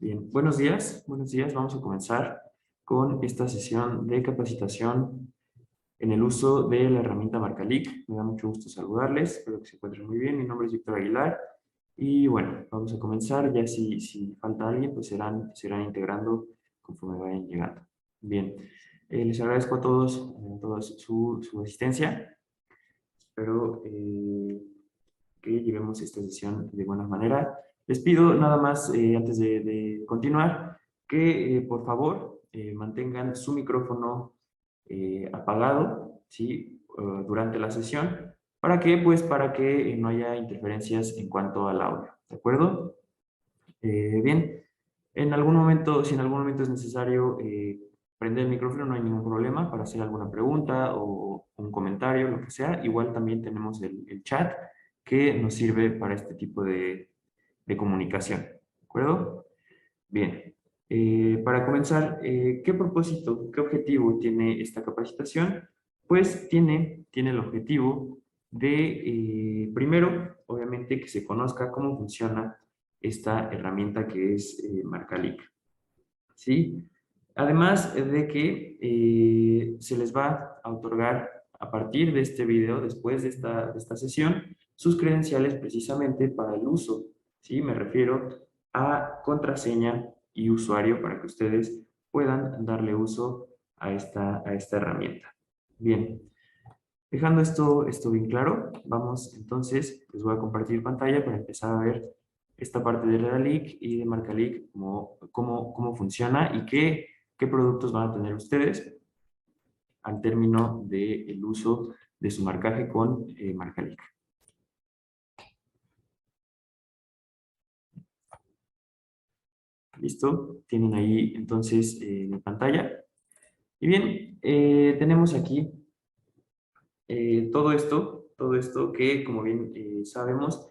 Bien, buenos días. Vamos a comenzar con esta sesión de capacitación en el uso de la herramienta Marcalic. Me da mucho gusto saludarles, espero que se encuentren muy bien. Mi nombre es Víctor Aguilar y bueno, vamos a comenzar. Ya si falta alguien, pues se irán integrando conforme vayan llegando. Bien, les agradezco a todos su asistencia. Espero que llevemos esta sesión de buena manera. Les pido nada más, antes de continuar, que por favor mantengan su micrófono apagado, ¿sí? Durante la sesión. ¿Para qué? Pues para que no haya interferencias en cuanto al audio, ¿de acuerdo? Bien, si en algún momento es necesario prender el micrófono, no hay ningún problema para hacer alguna pregunta o un comentario, lo que sea. Igual también tenemos el chat que nos sirve para este tipo de comunicación. ¿De acuerdo? Bien. Para comenzar, ¿qué propósito, qué objetivo tiene esta capacitación? Pues tiene el objetivo de, primero, obviamente, que se conozca cómo funciona esta herramienta que es Marcalic. ¿Sí? Además de que se les va a otorgar a partir de este video, después de esta sesión, sus credenciales precisamente para el uso. ¿Sí? Me refiero a contraseña y usuario para que ustedes puedan darle uso a esta herramienta. Bien, dejando esto bien claro, vamos entonces, les voy a compartir pantalla para empezar a ver esta parte de Redalic y de Marcalic, cómo funciona y qué productos van a tener ustedes al término del uso de su marcaje con Marcalic. ¿Listo? Tienen ahí entonces mi pantalla. Y bien, tenemos aquí todo esto que, como bien sabemos,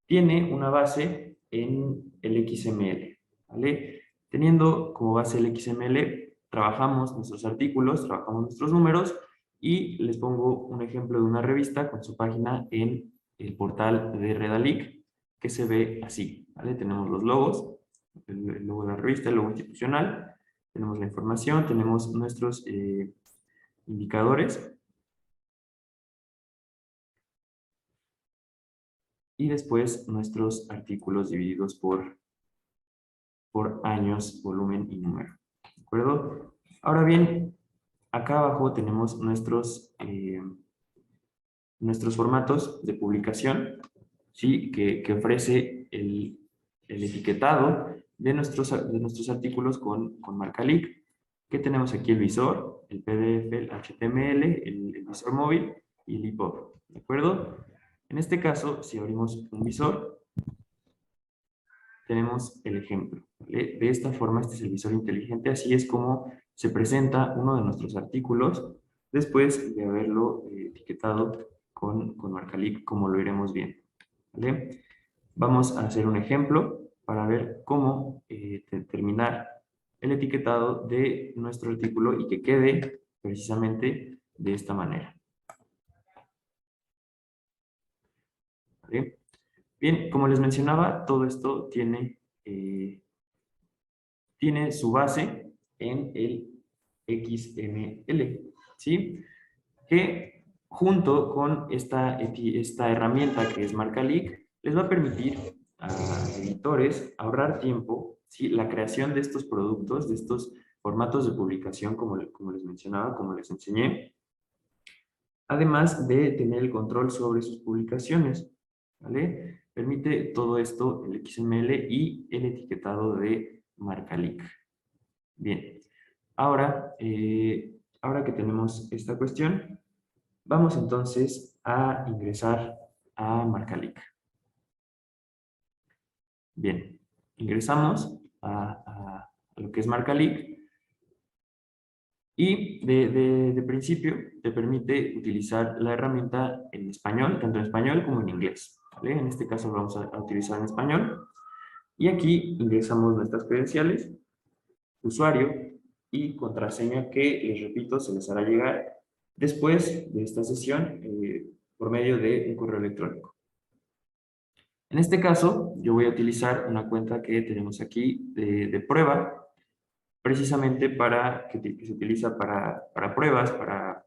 tiene una base en el XML, ¿vale? Teniendo como base el XML, trabajamos nuestros artículos, trabajamos nuestros números y les pongo un ejemplo de una revista con su página en el portal de Redalic que se ve así, ¿vale? Tenemos los logos, el logo de la revista, el logo institucional, tenemos la información, tenemos nuestros indicadores y después nuestros artículos divididos por años, volumen y número. ¿De acuerdo? Ahora bien, acá abajo tenemos nuestros formatos de publicación, ¿sí? que ofrece el etiquetado de nuestros artículos con Marcalic. Que tenemos aquí el visor, el PDF, el HTML, el visor móvil y el EPUB. ¿De acuerdo? En este caso, si abrimos un visor, tenemos el ejemplo. ¿Vale? De esta forma, este es el visor inteligente. Así es como se presenta uno de nuestros artículos después de haberlo etiquetado con Marcalic, como lo iremos viendo. ¿Vale? Vamos a hacer un ejemplo para ver cómo determinar el etiquetado de nuestro artículo y que quede precisamente de esta manera. ¿Vale? Bien, como les mencionaba, todo esto tiene su base en el XML, ¿sí? Que junto con esta herramienta que es Marcalic, les va a permitir a editores ahorrar tiempo, ¿sí? La creación de estos productos, de estos formatos de publicación, como les mencionaba, como les enseñé, además de tener el control sobre sus publicaciones, ¿vale? Permite todo esto, el XML y el etiquetado de Marcalic. Bien, ahora que tenemos esta cuestión, vamos entonces a ingresar a Marcalic. Bien, ingresamos a lo que es Marcalic y de principio te permite utilizar la herramienta en español, tanto en español como en inglés. ¿Vale? En este caso vamos a utilizar en español. Y aquí ingresamos nuestras credenciales, usuario y contraseña que, les repito, se les hará llegar después de esta sesión por medio de un correo electrónico. En este caso, yo voy a utilizar una cuenta que tenemos aquí de prueba, precisamente que se utiliza para pruebas, para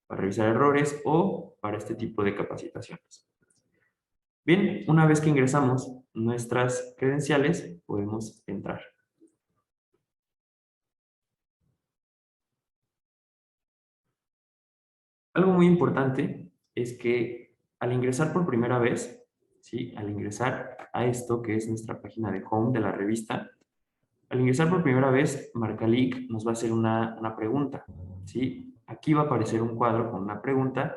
revisar errores o para este tipo de capacitaciones. Bien, una vez que ingresamos nuestras credenciales, podemos entrar. Algo muy importante es que al ingresar por primera vez, ¿sí? Al ingresar a esto que es nuestra página de home de la revista, al ingresar por primera vez, Marcalic nos va a hacer una pregunta, ¿sí? Aquí va a aparecer un cuadro con una pregunta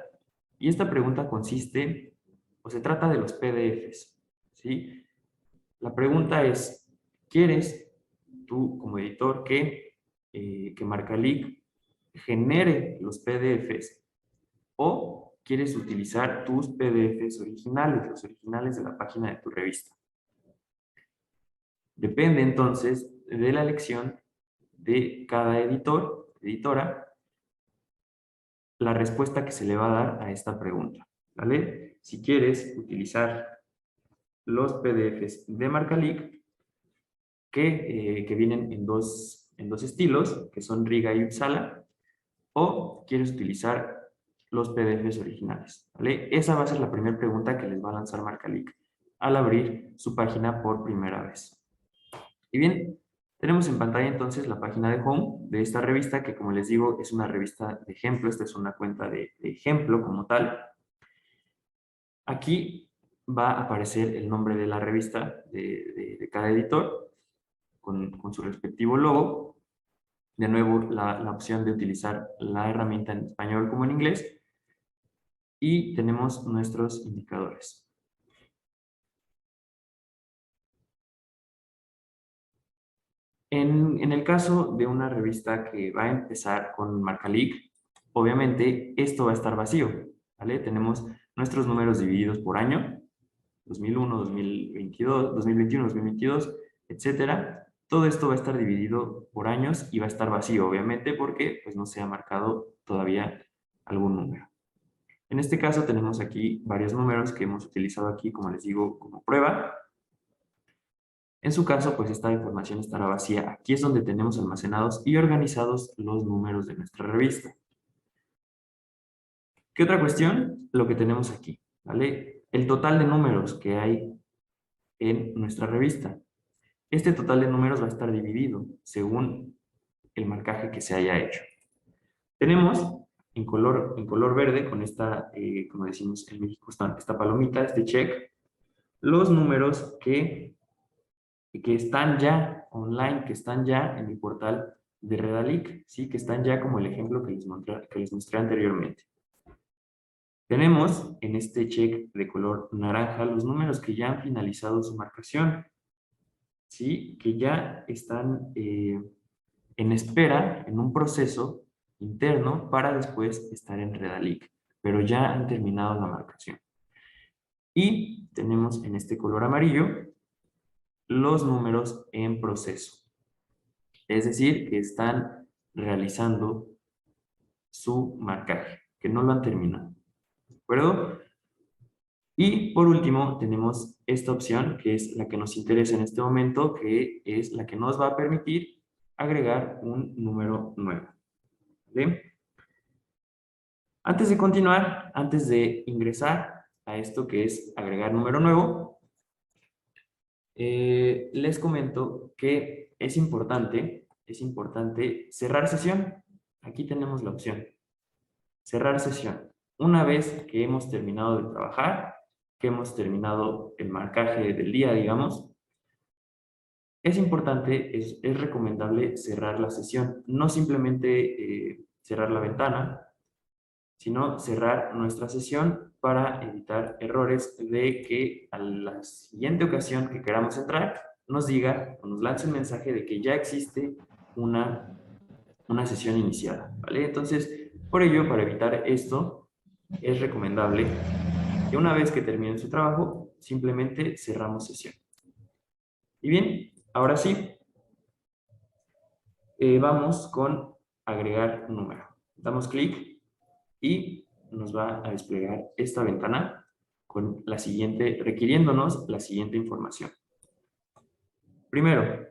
y esta pregunta consiste o se trata de los PDFs, ¿sí? La pregunta es, ¿quieres tú como editor que Marcalic genere los PDFs o quieres utilizar tus PDFs originales, los originales de la página de tu revista? Depende entonces de la elección de cada editor, editora, la respuesta que se le va a dar a esta pregunta, ¿vale? Si quieres utilizar los PDFs de Marcalic, que vienen en dos estilos, que son Riga y Uppsala, o quieres utilizar los PDFs originales, ¿vale? Esa va a ser la primera pregunta que les va a lanzar Marcalic al abrir su página por primera vez. Y bien, tenemos en pantalla entonces la página de home de esta revista, que como les digo es una revista de ejemplo, esta es una cuenta de ejemplo como tal. Aquí va a aparecer el nombre de la revista de cada editor con su respectivo logo. De nuevo, la opción de utilizar la herramienta en español como en inglés. Y tenemos nuestros indicadores. En el caso de una revista que va a empezar con Marcalic, obviamente esto va a estar vacío, ¿vale? Tenemos nuestros números divididos por año, 2001, 2022, 2021, 2022, etcétera. Todo esto va a estar dividido por años y va a estar vacío, obviamente, porque pues, no se ha marcado todavía algún número. En este caso tenemos aquí varios números que hemos utilizado aquí, como les digo, como prueba. En su caso, pues esta información estará vacía. Aquí es donde tenemos almacenados y organizados los números de nuestra revista. ¿Qué otra cuestión? Lo que tenemos aquí, ¿vale? El total de números que hay en nuestra revista. Este total de números va a estar dividido según el marcaje que se haya hecho. Tenemos en color verde, con esta, como decimos en México, esta palomita, este check, los números que están ya online, que están ya en el portal de Redalic, ¿sí? Que están ya como el ejemplo que les mostré anteriormente. Tenemos en este check de color naranja los números que ya han finalizado su marcación, ¿sí? Que ya están en espera, en un proceso interno para después estar en Redalic, pero ya han terminado la marcación. Y tenemos en este color amarillo los números en proceso. Es decir, que están realizando su marcaje, que no lo han terminado. ¿De acuerdo? Y por último, tenemos esta opción, que es la que nos interesa en este momento, que es la que nos va a permitir agregar un número nuevo. ¿Vale? Antes de continuar, antes de ingresar a esto que es agregar número nuevo, les comento que es importante cerrar sesión. Aquí tenemos la opción, cerrar sesión. Una vez que hemos terminado de trabajar, que hemos terminado el marcaje del día, digamos, es importante, es recomendable cerrar la sesión. No simplemente cerrar la ventana, sino cerrar nuestra sesión para evitar errores de que a la siguiente ocasión que queramos entrar nos diga o nos lance un mensaje de que ya existe una sesión iniciada, ¿vale? Entonces, por ello, para evitar esto, es recomendable que una vez que terminen su trabajo, simplemente cerramos sesión. Y bien, ahora sí, vamos con agregar un número. Damos clic y nos va a desplegar esta ventana con la siguiente, requiriéndonos la siguiente información. Primero,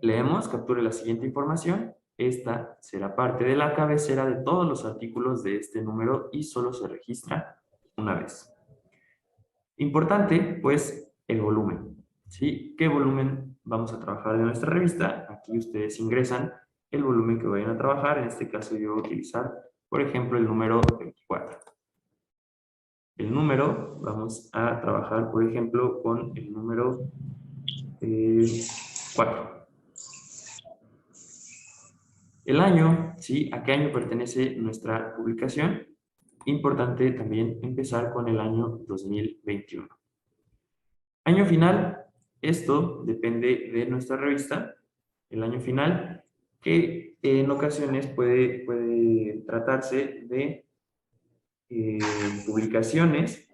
leemos, capture la siguiente información. Esta será parte de la cabecera de todos los artículos de este número y solo se registra una vez. Importante, pues, el volumen. ¿Sí? ¿Qué volumen vamos a trabajar en nuestra revista? Aquí ustedes ingresan el volumen que vayan a trabajar. En este caso yo voy a utilizar, por ejemplo, el número 24. El número, vamos a trabajar, por ejemplo, con el número 4. El año, ¿sí? ¿A qué año pertenece nuestra publicación? Importante también empezar con el año 2021. Año final, esto depende de nuestra revista. El año final, que en ocasiones puede tratarse de publicaciones,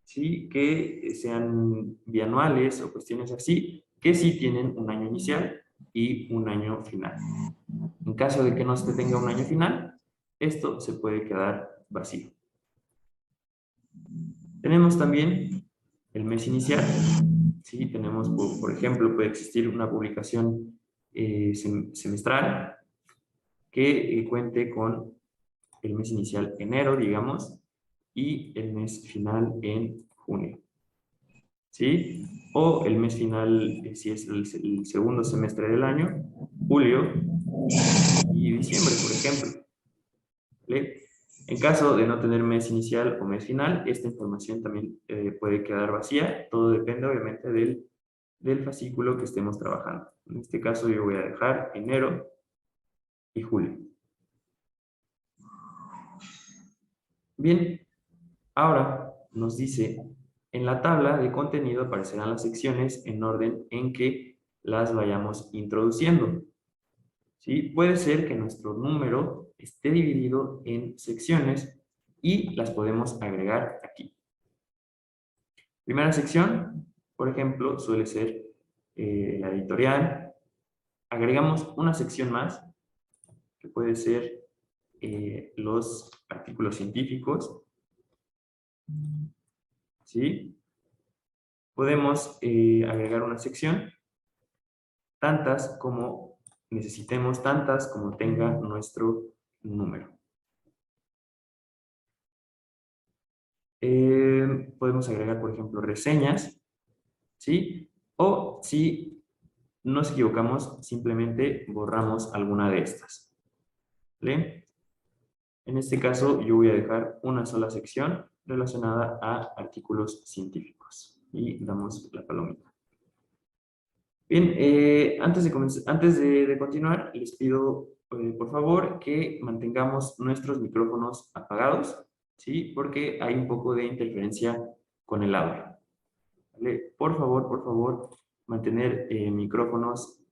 ¿sí? Que sean bianuales o cuestiones así, que sí tienen un año inicial y un año final. En caso de que no se tenga un año final, esto se puede quedar vacío. Tenemos también el mes inicial. Sí, tenemos, por ejemplo, puede existir una publicación semestral que cuente con el mes inicial enero, digamos, y el mes final en junio. ¿Sí? O el mes final, si es el segundo semestre del año, julio y diciembre, por ejemplo. ¿Vale? En caso de no tener mes inicial o mes final, esta información también puede quedar vacía. Todo depende, obviamente, del fascículo que estemos trabajando. En este caso, yo voy a dejar enero y julio. Bien, ahora nos dice, en la tabla de contenido aparecerán las secciones en orden en que las vayamos introduciendo. ¿Sí? Puede ser que nuestro número esté dividido en secciones y las podemos agregar aquí. Primera sección, por ejemplo, suele ser la editorial. Agregamos una sección más, que puede ser los artículos científicos. ¿Sí? Podemos agregar una sección, tantas como necesitemos, tantas como tenga nuestro número. Podemos agregar, por ejemplo, reseñas, ¿sí? O si nos equivocamos, simplemente borramos alguna de estas. ¿Vale? En este caso, yo voy a dejar una sola sección relacionada a artículos científicos. Y damos la palomita. Bien, antes de continuar, les pido, por favor, que mantengamos nuestros micrófonos apagados, ¿sí? Porque hay un poco de interferencia con el audio. ¿Vale? Por favor, mantener micrófonos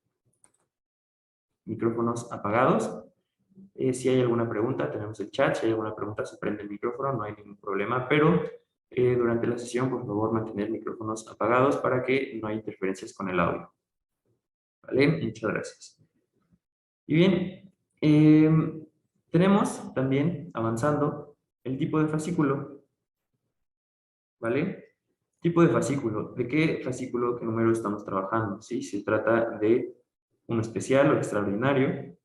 apagados. Si hay alguna pregunta, tenemos el chat. Si hay alguna pregunta, se prende el micrófono, no hay ningún problema. Pero durante la sesión, por favor, mantener micrófonos apagados para que no haya interferencias con el audio. ¿Vale? Muchas gracias. Y bien, tenemos también, avanzando, el tipo de fascículo. ¿Vale? Tipo de fascículo. ¿De qué fascículo, qué número estamos trabajando? ¿Sí? Se trata de uno especial o extraordinario,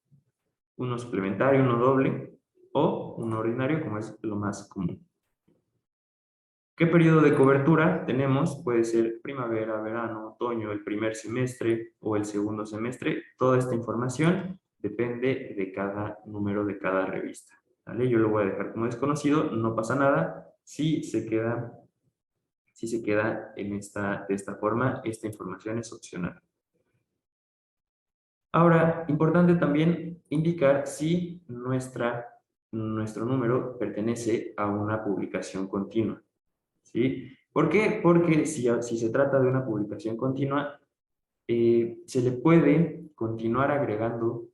uno suplementario, uno doble, o uno ordinario, como es lo más común. ¿Qué periodo de cobertura tenemos? Puede ser primavera, verano, otoño, el primer semestre o el segundo semestre. Toda esta información depende de cada número de cada revista. ¿Vale? Yo lo voy a dejar como desconocido, no pasa nada si se queda de esta forma. Esta información es opcional. Ahora, importante también indicar si nuestro número pertenece a una publicación continua. ¿Sí? ¿Por qué? Porque si se trata de una publicación continua, se le puede continuar agregando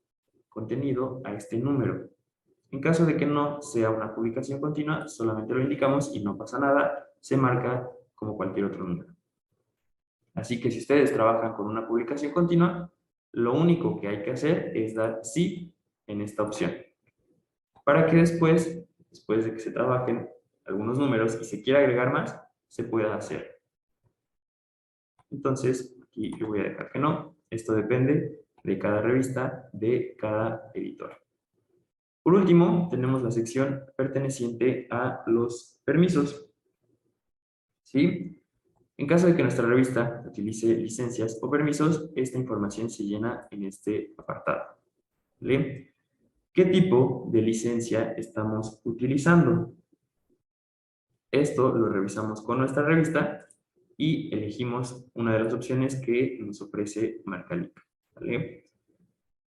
contenido a este número. En caso de que no sea una publicación continua, solamente lo indicamos y no pasa nada, se marca como cualquier otro número. Así que si ustedes trabajan con una publicación continua, lo único que hay que hacer es dar sí en esta opción. Para que después de que se trabajen algunos números y se quiere agregar más, se puede hacer. Entonces, aquí yo voy a dejar que no. Esto depende de cada revista, de cada editor. Por último, tenemos la sección perteneciente a los permisos. ¿Sí? En caso de que nuestra revista utilice licencias o permisos, esta información se llena en este apartado. ¿Vale? ¿Qué tipo de licencia estamos utilizando? Esto lo revisamos con nuestra revista y elegimos una de las opciones que nos ofrece Marcalic. ¿Vale?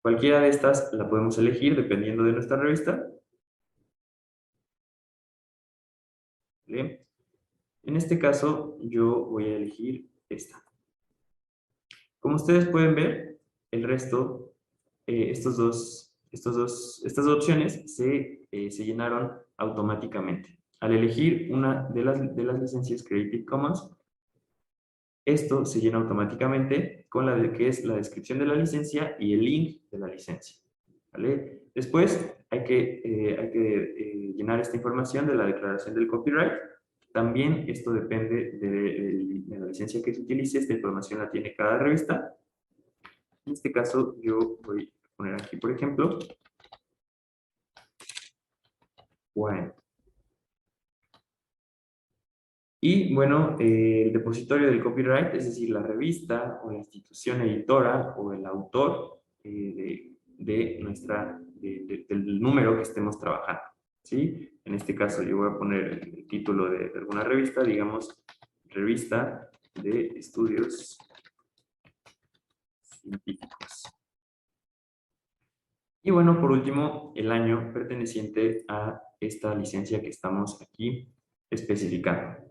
Cualquiera de estas la podemos elegir dependiendo de nuestra revista. ¿Vale? En este caso, yo voy a elegir esta. Como ustedes pueden ver, el resto, estas dos opciones se llenaron automáticamente. Al elegir una de las licencias Creative Commons, esto se llena automáticamente con la que es la descripción de la licencia y el link de la licencia. ¿Vale? Después hay que llenar esta información de la declaración del copyright. También esto depende de la licencia que se utilice. Esta información la tiene cada revista. En este caso yo voy a poner aquí, por ejemplo, bueno. Y bueno, el depositorio del copyright, es decir, la revista o la institución editora o el autor del número que estemos trabajando. ¿Sí? En este caso yo voy a poner el título de alguna revista, digamos, Revista de Estudios Científicos. Y bueno, por último, el año perteneciente a esta licencia que estamos aquí especificando.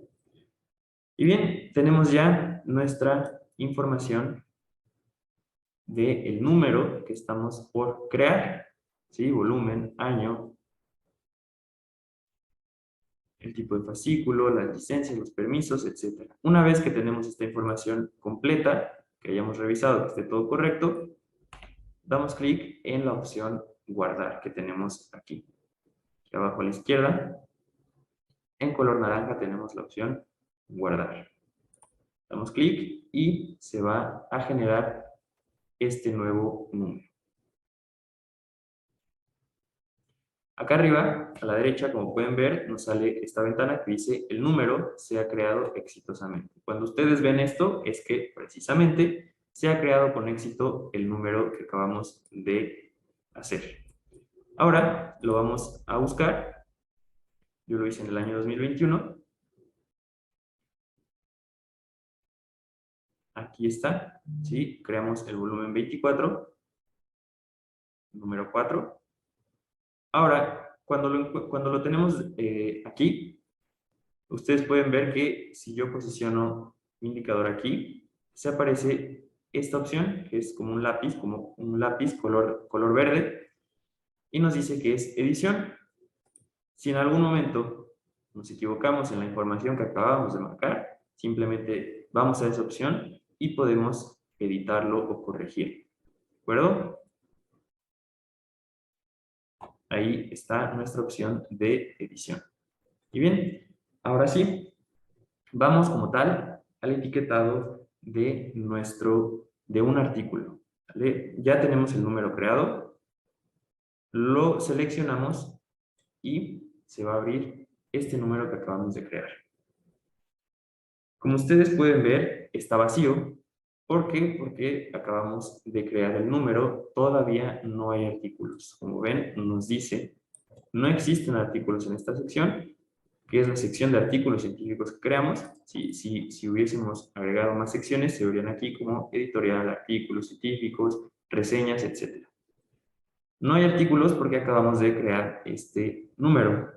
Y bien, tenemos ya nuestra información del número que estamos por crear, ¿sí? Volumen, año, el tipo de fascículo, las licencias, los permisos, etc. Una vez que tenemos esta información completa, que hayamos revisado que esté todo correcto, damos clic en la opción guardar que tenemos aquí. Aquí abajo a la izquierda, en color naranja tenemos la opción guardar. Damos clic y se va a generar este nuevo número. Acá arriba, a la derecha, como pueden ver, nos sale esta ventana que dice el número se ha creado exitosamente. Cuando ustedes ven esto, es que precisamente se ha creado con éxito el número que acabamos de hacer. Ahora lo vamos a buscar. Yo lo hice en el año 2021. Aquí está, ¿sí? Creamos el volumen 24, número 4. Ahora, cuando lo tenemos aquí, ustedes pueden ver que si yo posiciono mi indicador aquí, se aparece esta opción, que es como un lápiz color verde, y nos dice que es edición. Si en algún momento nos equivocamos en la información que acabamos de marcar, simplemente vamos a esa opción y podemos editarlo o corregir. ¿De acuerdo? Ahí está nuestra opción de edición. Y bien, ahora sí, vamos como tal al etiquetado de un artículo. ¿Vale? Ya tenemos el número creado, lo seleccionamos y se va a abrir este número que acabamos de crear. Como ustedes pueden ver, está vacío. ¿Por qué? Porque acabamos de crear el número, todavía no hay artículos. Como ven, nos dice, no existen artículos en esta sección, que es la sección de artículos científicos que creamos. Si hubiésemos agregado más secciones, se verían aquí como editorial, artículos científicos, reseñas, etc. No hay artículos porque acabamos de crear este número.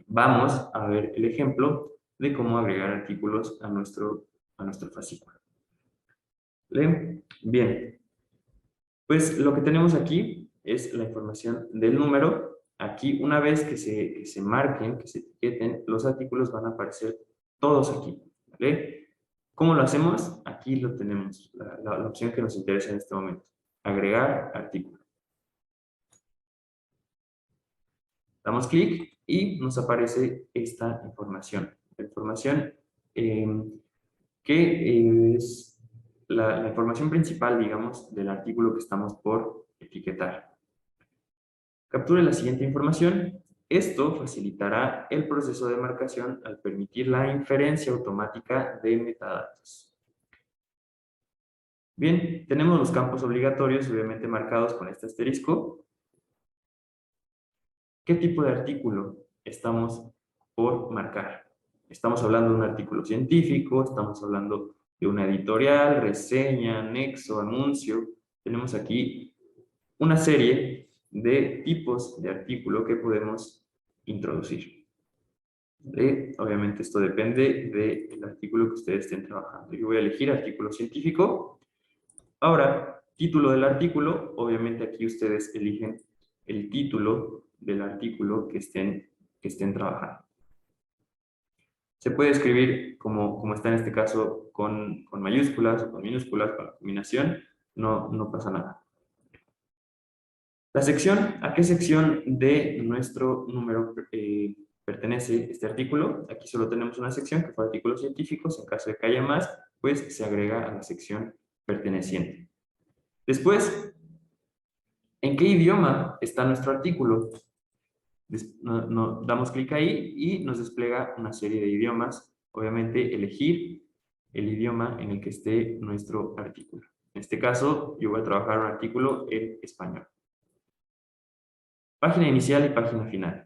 Vamos a ver el ejemplo de cómo agregar artículos a nuestro fascículo. ¿Vale? Bien, pues lo que tenemos aquí es la información del número. Aquí, una vez que se marquen, que se etiqueten, los artículos van a aparecer todos aquí. ¿Vale? ¿Cómo lo hacemos? Aquí lo tenemos, la opción que nos interesa en este momento. Agregar artículo. Damos clic y nos aparece esta información. La información que es la información principal, digamos, del artículo que estamos por etiquetar. Capture la siguiente información. Esto facilitará el proceso de marcación al permitir la inferencia automática de metadatos. Bien, tenemos los campos obligatorios, obviamente marcados con este asterisco. ¿Qué tipo de artículo estamos por marcar? Estamos hablando de un artículo científico, estamos hablando de una editorial, reseña, anexo, anuncio. Tenemos aquí una serie de tipos de artículo que podemos introducir. Obviamente esto depende del artículo que ustedes estén trabajando. Yo voy a elegir artículo científico. Ahora, título del artículo, obviamente aquí ustedes eligen el título del artículo que estén trabajando. Se puede escribir como está en este caso con mayúsculas o con minúsculas, con la combinación, no pasa nada. La sección, ¿a qué sección de nuestro número pertenece este artículo? Aquí solo tenemos una sección que fue artículos científicos. En caso de que haya más, pues se agrega a la sección perteneciente. Después, ¿en qué idioma está nuestro artículo? Damos clic ahí y nos despliega una serie de idiomas. Obviamente, elegir el idioma en el que esté nuestro artículo. En este caso, yo voy a trabajar un artículo en español. Página inicial y página final.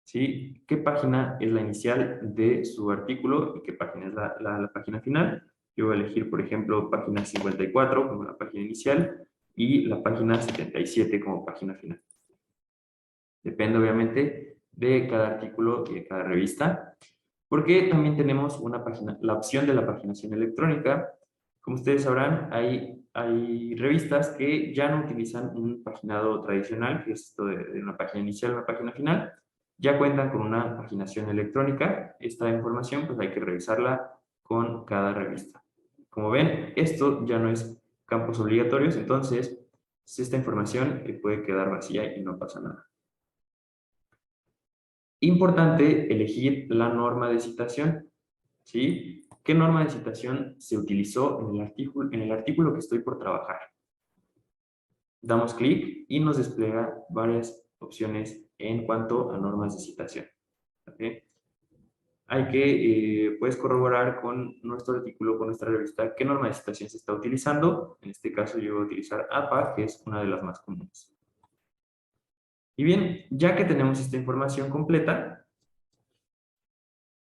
¿Sí? ¿Qué página es la inicial de su artículo y qué página es la página final? Yo voy a elegir, por ejemplo, página 54 como la página inicial y la página 77 como página final. Depende, obviamente, de cada artículo y de cada revista, porque también tenemos una página, la opción de la paginación electrónica. Como ustedes sabrán, hay revistas que ya no utilizan un paginado tradicional, que es esto de una página inicial a una página final, ya cuentan con una paginación electrónica. Esta información pues hay que revisarla con cada revista. Como ven, esto ya no es campos obligatorios, entonces esta información puede quedar vacía y no pasa nada. Importante elegir la norma de citación. ¿Sí? ¿Qué norma de citación se utilizó en el artículo que estoy por trabajar? Damos clic y nos despliega varias opciones en cuanto a normas de citación. ¿Okay? Hay que pues, corroborar con nuestro artículo, con nuestra revista, qué norma de citación se está utilizando. En este caso yo voy a utilizar APA, que es una de las más comunes. Y bien, ya que tenemos esta información completa,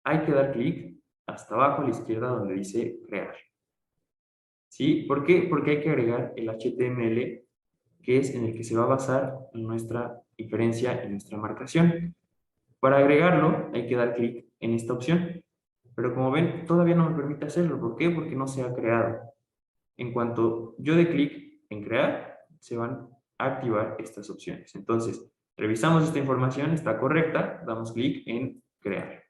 hay que dar clic hasta abajo a la izquierda donde dice crear. ¿Sí? ¿Por qué? Porque hay que agregar el HTML, que es en el que se va a basar nuestra inferencia y nuestra marcación. Para agregarlo, hay que dar clic en esta opción. Pero como ven, todavía no me permite hacerlo. ¿Por qué? Porque no se ha creado. En cuanto yo dé clic en crear, se van a activar estas opciones. Entonces, revisamos esta información, está correcta, damos clic en crear.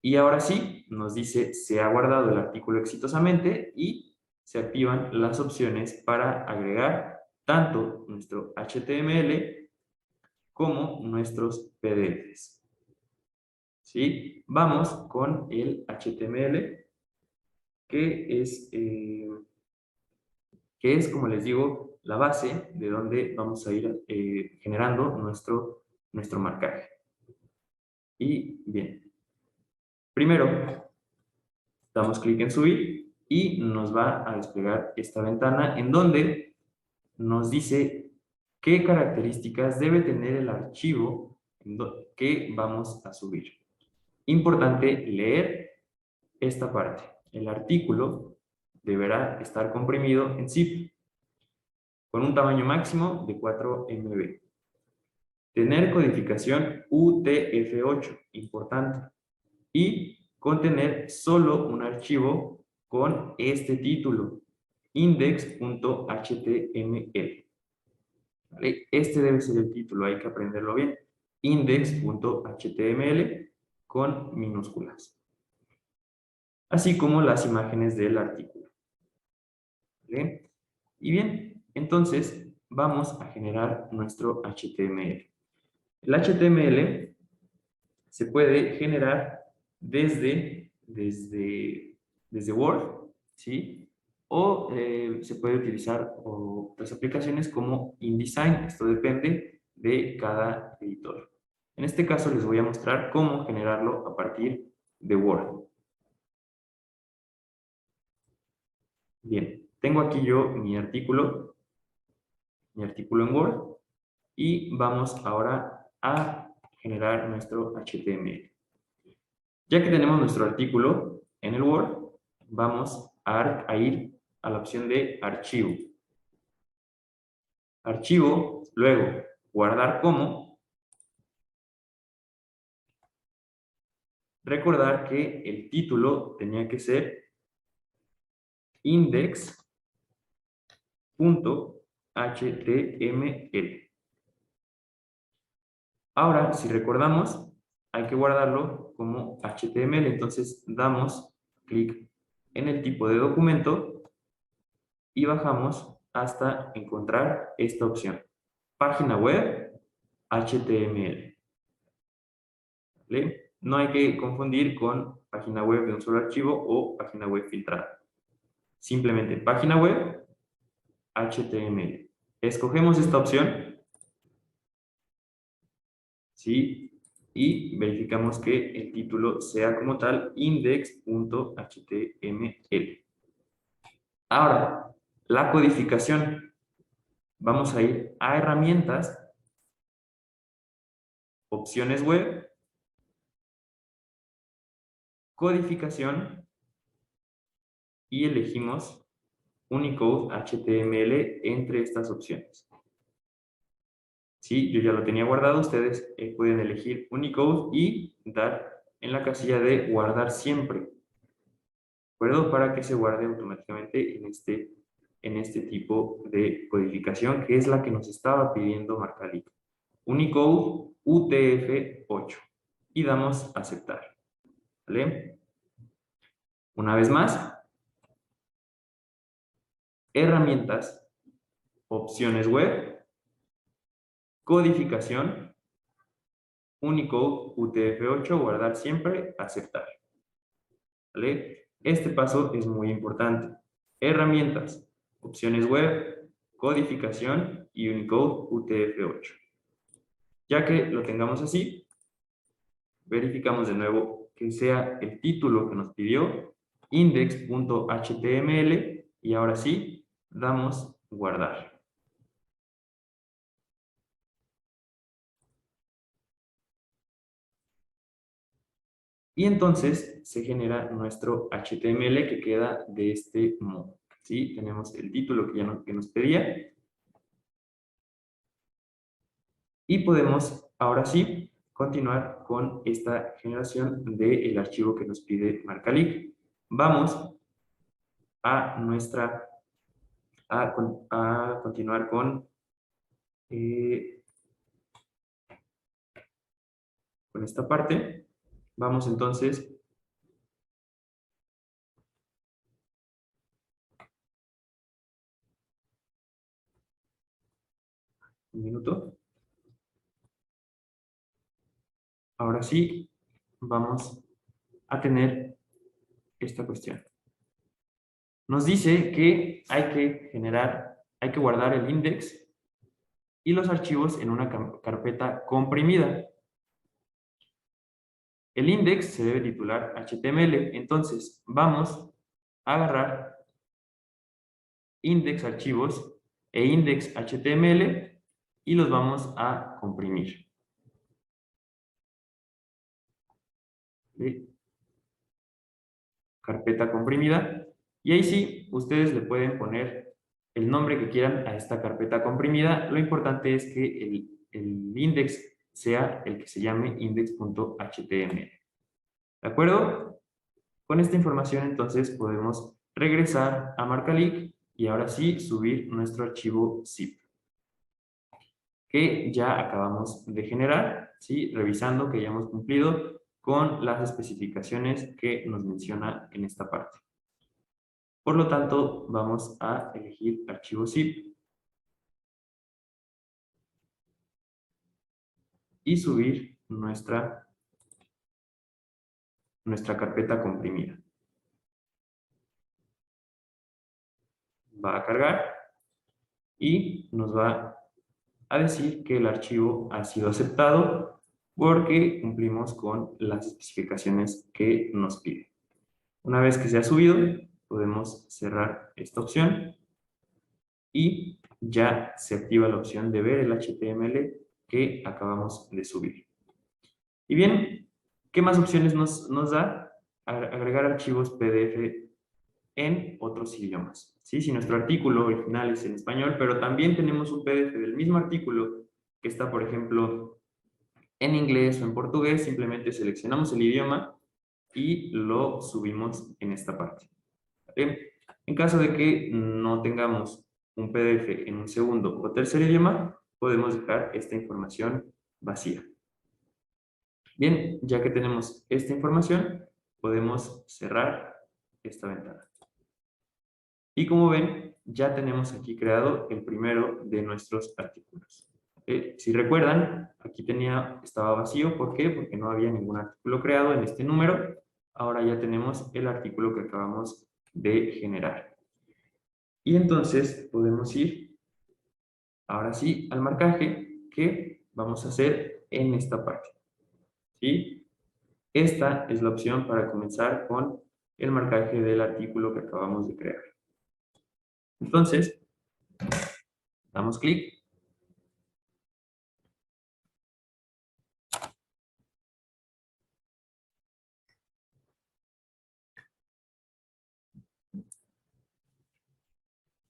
Y ahora sí, nos dice, se ha guardado el artículo exitosamente y se activan las opciones para agregar tanto nuestro HTML como nuestros PDFs. ¿Sí? Vamos con el HTML, que es, como les digo, la base de donde vamos a ir generando nuestro marcaje. Y bien, primero damos clic en subir y nos va a desplegar esta ventana en donde nos dice qué características debe tener el archivo que vamos a subir. Importante leer esta parte. El artículo deberá estar comprimido en zip con un tamaño máximo de 4 MB. Tener codificación UTF-8, importante. Y contener solo un archivo con este título, index.html. ¿Vale? Este debe ser el título, hay que aprenderlo bien. Index.html con minúsculas. Así como las imágenes del artículo. ¿Vale? Y bien, entonces vamos a generar nuestro HTML. El HTML se puede generar desde Word, ¿sí? O se puede utilizar otras aplicaciones como InDesign. Esto depende de cada editor. En este caso les voy a mostrar cómo generarlo a partir de Word. Bien, tengo aquí yo mi artículo en Word y vamos ahora a generar nuestro HTML. Ya que tenemos nuestro artículo en el Word, vamos a ir a la opción de archivo. Archivo, luego guardar como. Recordar que el título tenía que ser index.html. Ahora, si recordamos, hay que guardarlo como HTML. Entonces, damos clic en el tipo de documento y bajamos hasta encontrar esta opción. Página web, HTML. ¿Vale? No hay que confundir con página web de un solo archivo o página web filtrada. Simplemente página web, HTML. Escogemos esta opción, ¿sí? Y verificamos que el título sea como tal index.html. Ahora, la codificación. Vamos a ir a herramientas, opciones web, codificación y elegimos Unicode HTML entre estas opciones. Sí, yo ya lo tenía guardado, ustedes pueden elegir Unicode y dar en la casilla de guardar siempre, ¿de acuerdo? Para que se guarde automáticamente en este tipo de codificación, que es la que nos estaba pidiendo Marcalic. Unicode UTF-8 y damos a aceptar, ¿vale? Una vez más, herramientas, opciones web, codificación, Unicode UTF-8, guardar siempre, aceptar. ¿Vale? Este paso es muy importante. Herramientas, opciones web, codificación y Unicode UTF-8. Ya que lo tengamos así, verificamos de nuevo que sea el título que nos pidió, index.html, y ahora sí, damos guardar. Y entonces se genera nuestro HTML que queda de este modo. ¿Sí? Tenemos el título que nos pedía. Y podemos, ahora sí, continuar con esta generación del archivo que nos pide Marcalic. Vamos a a continuar con esta parte. Vamos entonces un minuto. Ahora sí, vamos a tener esta cuestión. Nos dice que hay que guardar el index y los archivos en una carpeta comprimida. El index se debe titular HTML, entonces vamos a agarrar index archivos e index HTML y los vamos a comprimir. ¿Sí? Carpeta comprimida. Y ahí sí, ustedes le pueden poner el nombre que quieran a esta carpeta comprimida. Lo importante es que el index sea el que se llame index.html. ¿De acuerdo? Con esta información entonces podemos regresar a Marcalic y ahora sí subir nuestro archivo zip que ya acabamos de generar, ¿sí? Revisando que ya hemos cumplido con las especificaciones que nos menciona en esta parte. Por lo tanto, vamos a elegir archivo zip. y subir nuestra carpeta comprimida. Va a cargar y nos va a decir que el archivo ha sido aceptado porque cumplimos con las especificaciones que nos pide. Una vez que se ha subido, podemos cerrar esta opción y ya se activa la opción de ver el HTML que acabamos de subir. Y bien, ¿qué más opciones nos da? Agregar archivos PDF en otros idiomas. ¿Sí? Si nuestro artículo original es en español, pero también tenemos un PDF del mismo artículo que está, por ejemplo, en inglés o en portugués, simplemente seleccionamos el idioma y lo subimos en esta parte. ¿Vale? En caso de que no tengamos un PDF en un segundo o tercer idioma, podemos dejar esta información vacía. Bien, ya que tenemos esta información, podemos cerrar esta ventana. Y como ven, ya tenemos aquí creado el primero de nuestros artículos. Si recuerdan, aquí estaba vacío. ¿Por qué? Porque no había ningún artículo creado en este número. Ahora ya tenemos el artículo que acabamos de generar. Y entonces podemos ir, ahora sí, al marcaje que vamos a hacer en esta parte. ¿Sí? Esta es la opción para comenzar con el marcaje del artículo que acabamos de crear. Entonces, damos clic.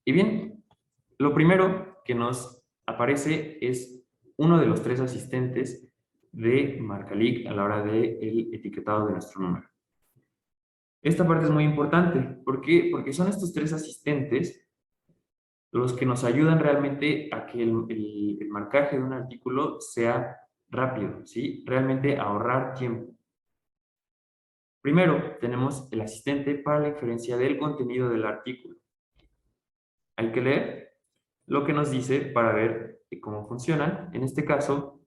Y bien, lo primero que nos aparece es uno de los 3 asistentes de Marcalic a la hora del etiquetado de nuestro número. Esta parte es muy importante. ¿Por qué? Porque son estos 3 asistentes los que nos ayudan realmente a que el marcaje de un artículo sea rápido, ¿sí? Realmente ahorrar tiempo. Primero, tenemos el asistente para la inferencia del contenido del artículo. Hay que leer lo que nos dice para ver cómo funcionan. En este caso,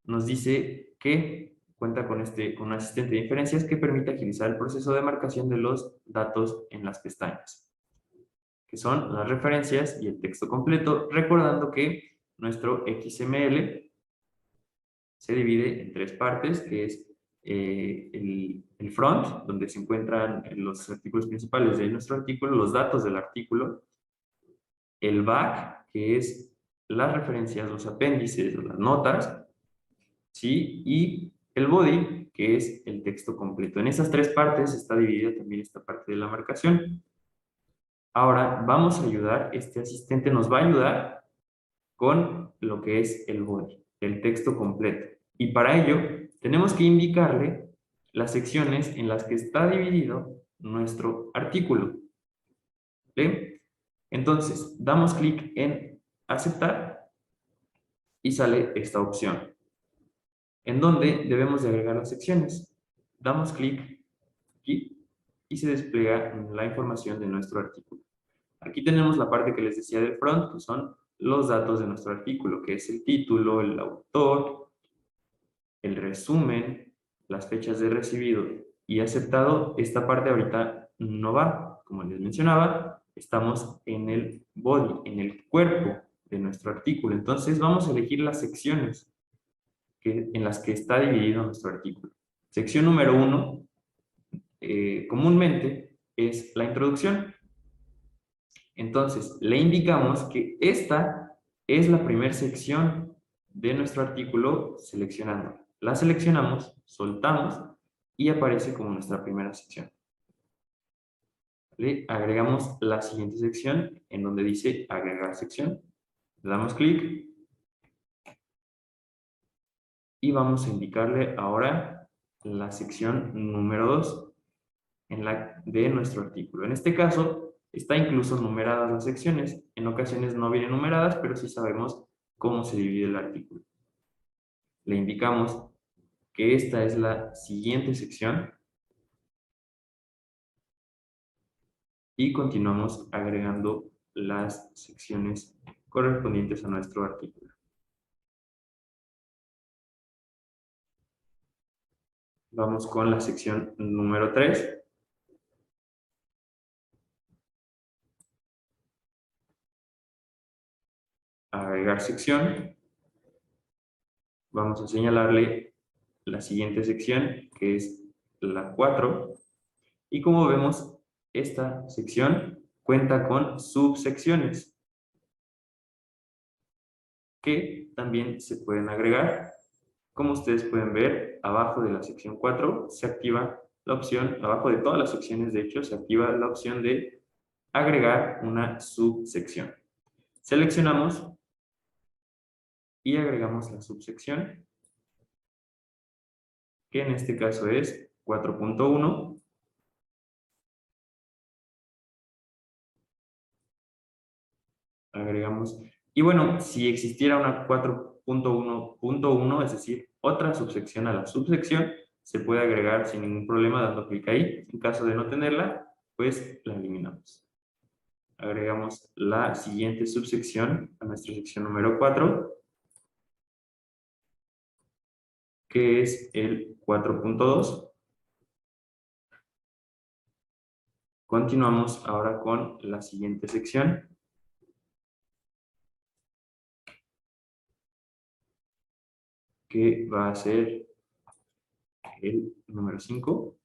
nos dice que cuenta con un asistente de inferencias que permite agilizar el proceso de marcación de los datos en las pestañas, que son las referencias y el texto completo, recordando que nuestro XML se divide en 3 partes, que es el front, donde se encuentran los artículos principales de nuestro artículo, los datos del artículo, el back, que es las referencias, los apéndices, las notas, ¿sí? Y el body, que es el texto completo. En esas 3 partes está dividida también esta parte de la marcación. Ahora vamos a ayudar, este asistente nos va a ayudar con lo que es el body, el texto completo. Y para ello tenemos que indicarle las secciones en las que está dividido nuestro artículo. ¿Sí? Entonces, damos clic en aceptar y sale esta opción, en donde debemos de agregar las secciones. Damos clic aquí y se despliega la información de nuestro artículo. Aquí tenemos la parte que les decía del front, que son los datos de nuestro artículo, que es el título, el autor, el resumen, las fechas de recibido y aceptado. Esta parte ahorita no va, como les mencionaba, estamos en el body, en el cuerpo de nuestro artículo. Entonces vamos a elegir las secciones en las que está dividido nuestro artículo. Sección número 1, comúnmente, es la introducción. Entonces, le indicamos que esta es la primera sección de nuestro artículo seleccionando. La seleccionamos, soltamos y aparece como nuestra primera sección. Le agregamos la siguiente sección en donde dice agregar sección. Le damos clic y vamos a indicarle ahora la sección número 2 de nuestro artículo. En este caso, está incluso numeradas las secciones. En ocasiones no vienen numeradas, pero sí sabemos cómo se divide el artículo. Le indicamos que esta es la siguiente sección y continuamos agregando las secciones correspondientes a nuestro artículo. Vamos con la sección número 3. Agregar sección. Vamos a señalarle la siguiente sección, que es la 4. Y como vemos, esta sección cuenta con subsecciones que también se pueden agregar. Como ustedes pueden ver, abajo de la sección 4 se activa la opción, abajo de todas las secciones de hecho, se activa la opción de agregar una subsección. Seleccionamos y agregamos la subsección, que en este caso es 4.1. Agregamos. Y bueno, si existiera una 4.1.1, es decir, otra subsección a la subsección, se puede agregar sin ningún problema dando clic ahí. En caso de no tenerla, pues la eliminamos. Agregamos la siguiente subsección a nuestra sección número 4, que es el 4.2. Continuamos ahora con la siguiente sección, que va a ser el número 5.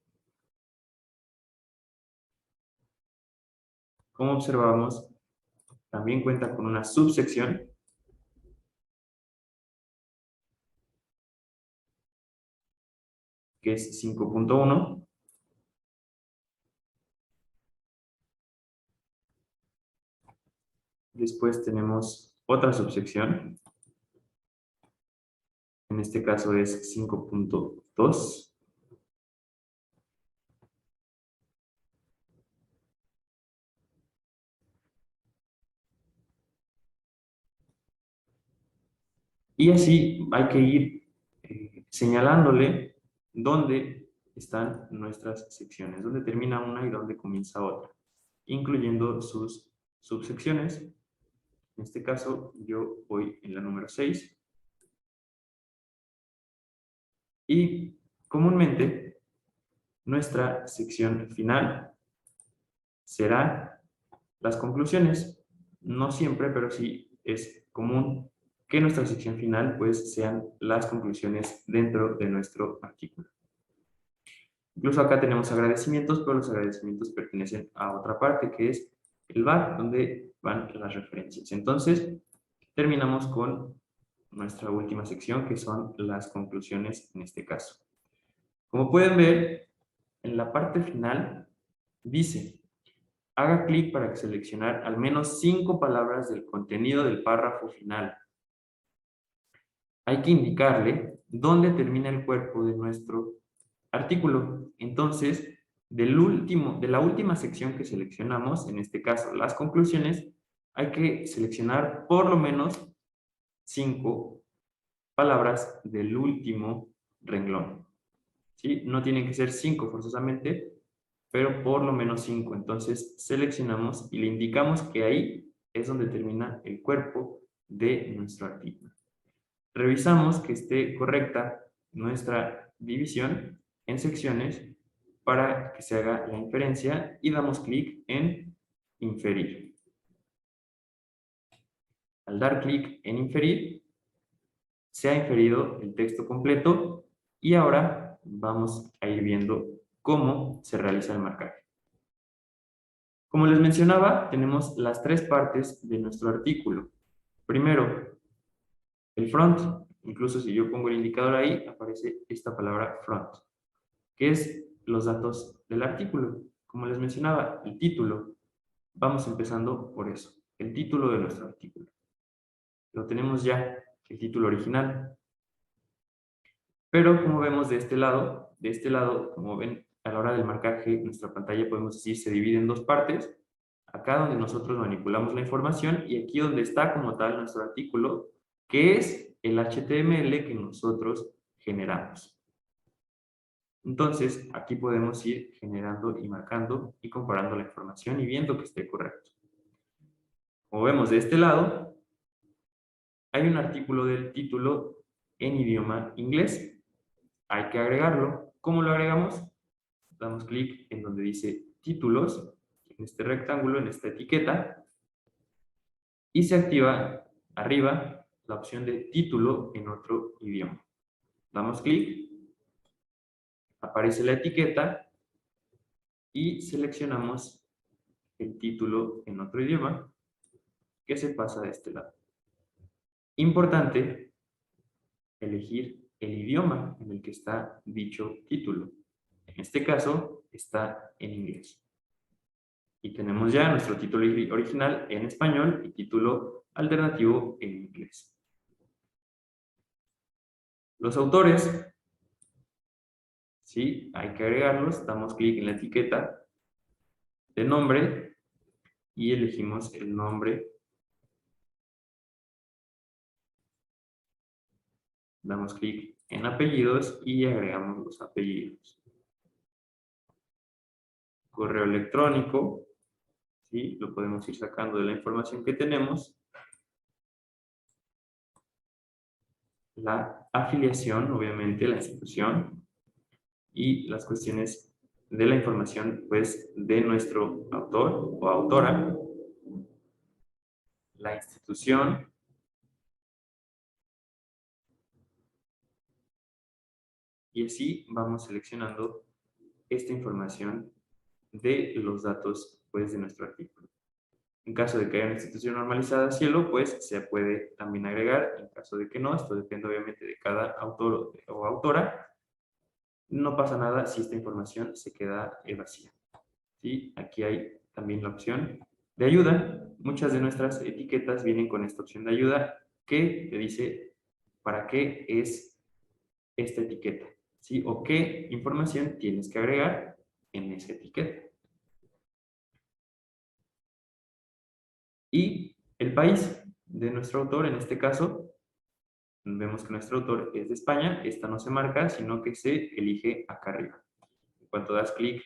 Como observamos, también cuenta con una subsección, que es 5.1. Después tenemos otra subsección, en este caso es 5.2. Y así hay que ir señalándole dónde están nuestras secciones, dónde termina una y dónde comienza otra, incluyendo sus subsecciones. En este caso, yo voy en la número 6. Y comúnmente, nuestra sección final será las conclusiones. No siempre, pero sí es común que nuestra sección final pues sean las conclusiones dentro de nuestro artículo. Incluso acá tenemos agradecimientos, pero los agradecimientos pertenecen a otra parte que es el bar, donde van las referencias. Entonces, terminamos con nuestra última sección, que son las conclusiones en este caso. Como pueden ver, en la parte final dice: haga clic para seleccionar al menos 5 palabras del contenido del párrafo final. Hay que indicarle dónde termina el cuerpo de nuestro artículo. Entonces, de la última sección que seleccionamos, en este caso las conclusiones, hay que seleccionar por lo menos 5 palabras del último renglón. ¿Sí? No tienen que ser 5 forzosamente, pero por lo menos 5. Entonces seleccionamos y le indicamos que ahí es donde termina el cuerpo de nuestro artículo. Revisamos que esté correcta nuestra división en secciones para que se haga la inferencia y damos clic en inferir. Al dar clic en inferir, se ha inferido el texto completo y ahora vamos a ir viendo cómo se realiza el marcaje. Como les mencionaba, tenemos las 3 partes de nuestro artículo. Primero, el front. Incluso si yo pongo el indicador ahí, aparece esta palabra front, que es los datos del artículo. Como les mencionaba, el título. Vamos empezando por eso, el título de nuestro artículo. Lo tenemos ya, el título original. Pero como vemos de este lado, como ven, a la hora del marcaje, nuestra pantalla, podemos decir, se divide en 2 partes. Acá donde nosotros manipulamos la información y aquí donde está como tal nuestro artículo, que es el HTML que nosotros generamos. Entonces, aquí podemos ir generando y marcando y comparando la información y viendo que esté correcto. Como vemos de este lado, hay un artículo del título en idioma inglés. Hay que agregarlo. ¿Cómo lo agregamos? Damos clic en donde dice títulos, en este rectángulo, en esta etiqueta, y se activa arriba la opción de título en otro idioma. Damos clic, aparece la etiqueta y seleccionamos el título en otro idioma que se pasa de este lado. Importante elegir el idioma en el que está dicho título. En este caso está en inglés. Y tenemos ya nuestro título original en español y título alternativo en inglés. Los autores, ¿sí? Hay que agregarlos. Damos clic en la etiqueta de nombre y elegimos el nombre. Damos clic en apellidos y agregamos los apellidos. Correo electrónico, ¿sí? Lo podemos ir sacando de la información que tenemos. La afiliación, obviamente, la institución y las cuestiones de la información, pues, de nuestro autor o autora, la institución, y así vamos seleccionando esta información de los datos, pues, de nuestro artículo. En caso de que haya una institución normalizada cielo, pues se puede también agregar. En caso de que no, esto depende obviamente de cada autor o autora. No pasa nada si esta información se queda vacía. ¿Sí? Aquí hay también la opción de ayuda. Muchas de nuestras etiquetas vienen con esta opción de ayuda que te dice para qué es esta etiqueta, ¿sí? O qué información tienes que agregar en esa etiqueta. Y el país de nuestro autor, en este caso, vemos que nuestro autor es de España. Esta no se marca, sino que se elige acá arriba. En cuanto das clic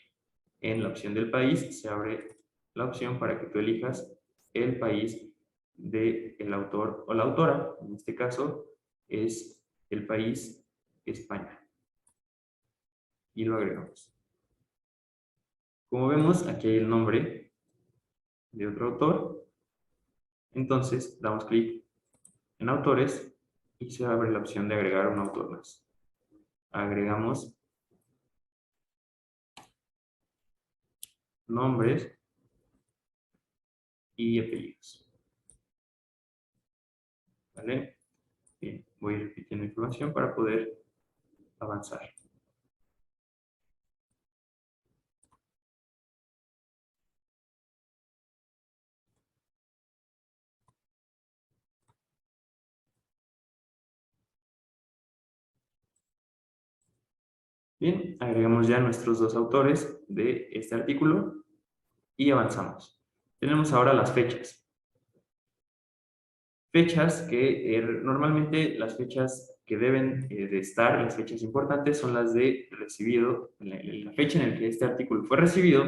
en la opción del país, se abre la opción para que tú elijas el país del autor o la autora. En este caso es el país España. Y lo agregamos. Como vemos, aquí hay el nombre de otro autor. Entonces, damos clic en autores y se abre la opción de agregar un autor más. Agregamos nombres y apellidos. ¿Vale? Bien, voy repitiendo información para poder avanzar. Bien, agregamos ya nuestros dos autores de este artículo y avanzamos. Tenemos ahora las fechas. Fechas que normalmente las fechas que deben de estar, las fechas importantes, son las de recibido, la fecha en la que este artículo fue recibido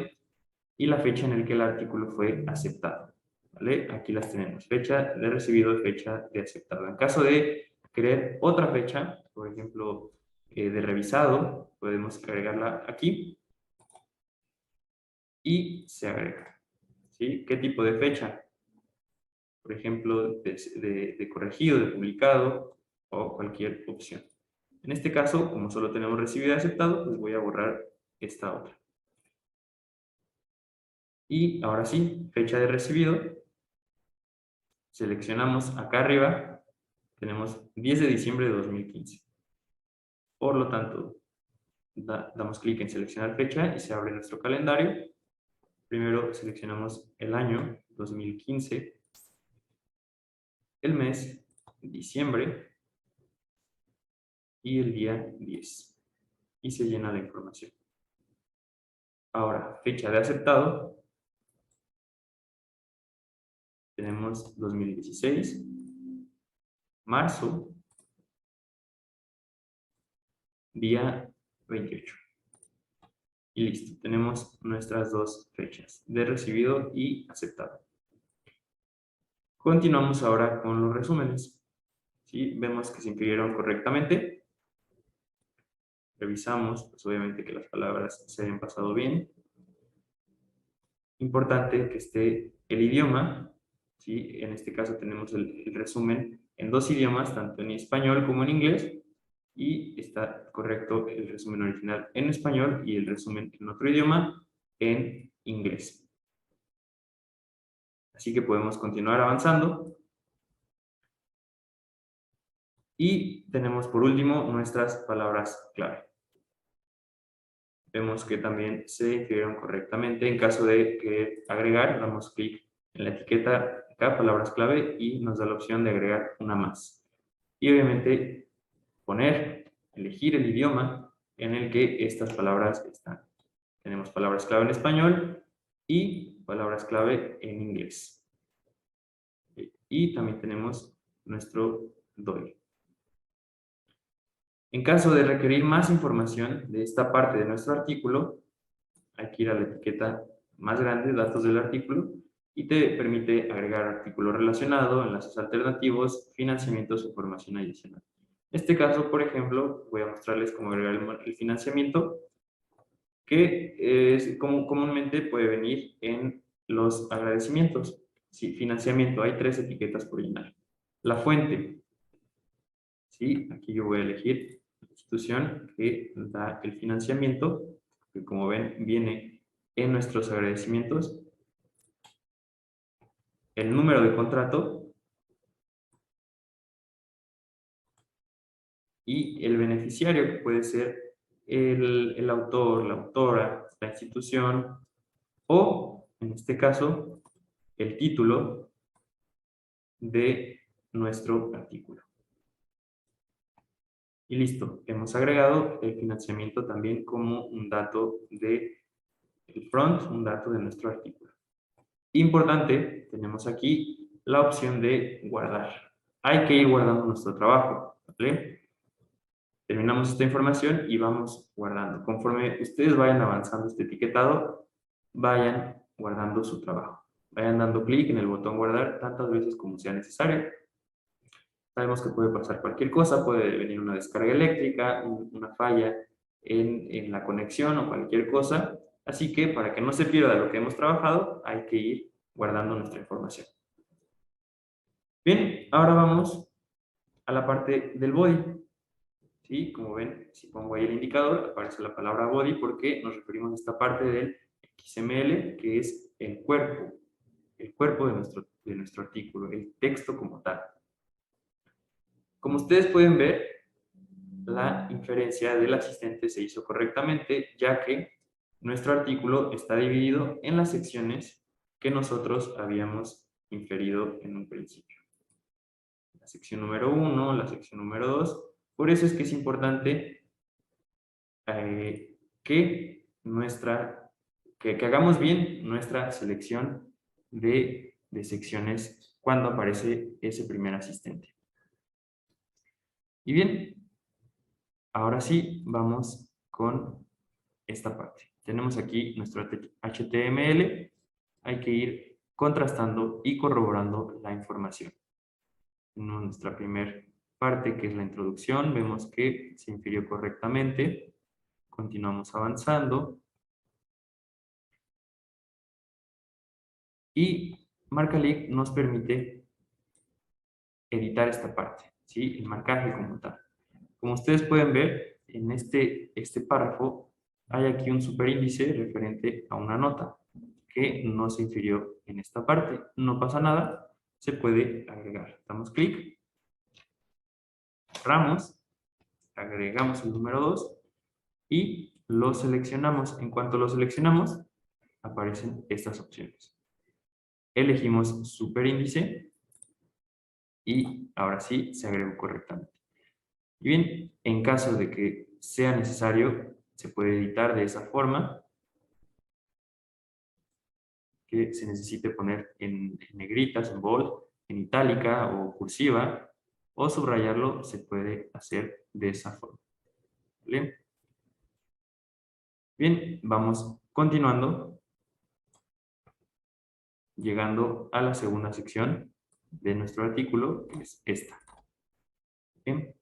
y la fecha en la que el artículo fue aceptado. ¿Vale? Aquí las tenemos, fecha de recibido y fecha de aceptado. En caso de querer otra fecha, por ejemplo, de revisado, podemos agregarla aquí y se agrega. ¿Sí? ¿Qué tipo de fecha? Por ejemplo, de corregido, de publicado o cualquier opción. En este caso, como solo tenemos recibido y aceptado, pues voy a borrar esta otra. Y ahora sí, fecha de recibido. Seleccionamos acá arriba, tenemos 10 de diciembre de 2015. Por lo tanto, damos clic en seleccionar fecha y se abre nuestro calendario. Primero seleccionamos el año 2015, el mes, diciembre, y el día 10. Y se llena la información. Ahora, fecha de aceptado. Tenemos 2016, marzo, día 28. Y listo, tenemos nuestras dos fechas de recibido y aceptado. Continuamos ahora con los resúmenes. ¿Sí? Vemos que se inscribieron correctamente. revisamos, pues obviamente que las palabras se hayan pasado bien. Importante que esté el idioma, ¿sí? En este caso tenemos el resumen en 2 idiomas, tanto en español como en inglés, y está correcto el resumen original en español y el resumen en otro idioma en inglés. Así que podemos continuar avanzando. Y tenemos por último nuestras palabras clave. Vemos que también se inscribieron correctamente. En caso de querer agregar, damos clic en la etiqueta acá, palabras clave, y nos da la opción de agregar una más. Y obviamente elegir el idioma en el que estas palabras están. Tenemos palabras clave en español y palabras clave en inglés. Y también tenemos nuestro DOI. En caso de requerir más información de esta parte de nuestro artículo, hay que ir a la etiqueta más grande, datos del artículo, y te permite agregar artículo relacionado, enlaces alternativos, financiamientos o información adicional. En este caso, por ejemplo, voy a mostrarles cómo agregar el financiamiento, que es, como comúnmente puede venir en los agradecimientos. Sí, financiamiento, hay 3 etiquetas por llenar. La fuente, ¿sí? Aquí yo voy a elegir la institución que da el financiamiento, que como ven viene en nuestros agradecimientos, el número de contrato y el beneficiario, que puede ser el autor, la autora, la institución o, en este caso, el título de nuestro artículo. Y listo, hemos agregado el financiamiento también como un dato del front, un dato de nuestro artículo. Importante, tenemos aquí la opción de guardar. Hay que ir guardando nuestro trabajo, ¿vale? Terminamos esta información y vamos guardando. Conforme ustedes vayan avanzando este etiquetado, vayan guardando su trabajo. Vayan dando clic en el botón guardar tantas veces como sea necesario. Sabemos que puede pasar cualquier cosa, puede venir una descarga eléctrica, una falla en la conexión o cualquier cosa. Así que para que no se pierda lo que hemos trabajado, hay que ir guardando nuestra información. Bien, ahora vamos a la parte del body. ¿Sí? Como ven, si pongo ahí el indicador, aparece la palabra body porque nos referimos a esta parte del XML, que es el cuerpo de nuestro artículo, el texto como tal. Como ustedes pueden ver, la inferencia del asistente se hizo correctamente, ya que nuestro artículo está dividido en las secciones que nosotros habíamos inferido en un principio. La sección número 1, la sección número 2. Por eso es que es importante que hagamos bien nuestra selección de secciones cuando aparece ese primer asistente. Y bien, ahora sí, vamos con esta parte. Tenemos aquí nuestro HTML. Hay que ir contrastando y corroborando la información. En nuestra primera parte, que es la introducción, vemos que se infirió correctamente. Continuamos avanzando. Y Marcalic nos permite editar esta parte, ¿sí? El marcaje como tal. Como ustedes pueden ver, en este párrafo hay aquí un superíndice referente a una nota que no se infirió en esta parte. No pasa nada, se puede agregar. Damos clic, cerramos, agregamos el número 2 y lo seleccionamos. En cuanto lo seleccionamos, aparecen estas opciones. Elegimos superíndice y ahora sí se agregó correctamente. Y bien, en caso de que sea necesario, se puede editar de esa forma, que se necesite poner en negritas, en bold, en itálica o cursiva, o subrayarlo se puede hacer de esa forma. ¿Vale? Bien, vamos continuando, llegando a la segunda sección de nuestro artículo, que es esta. Bien,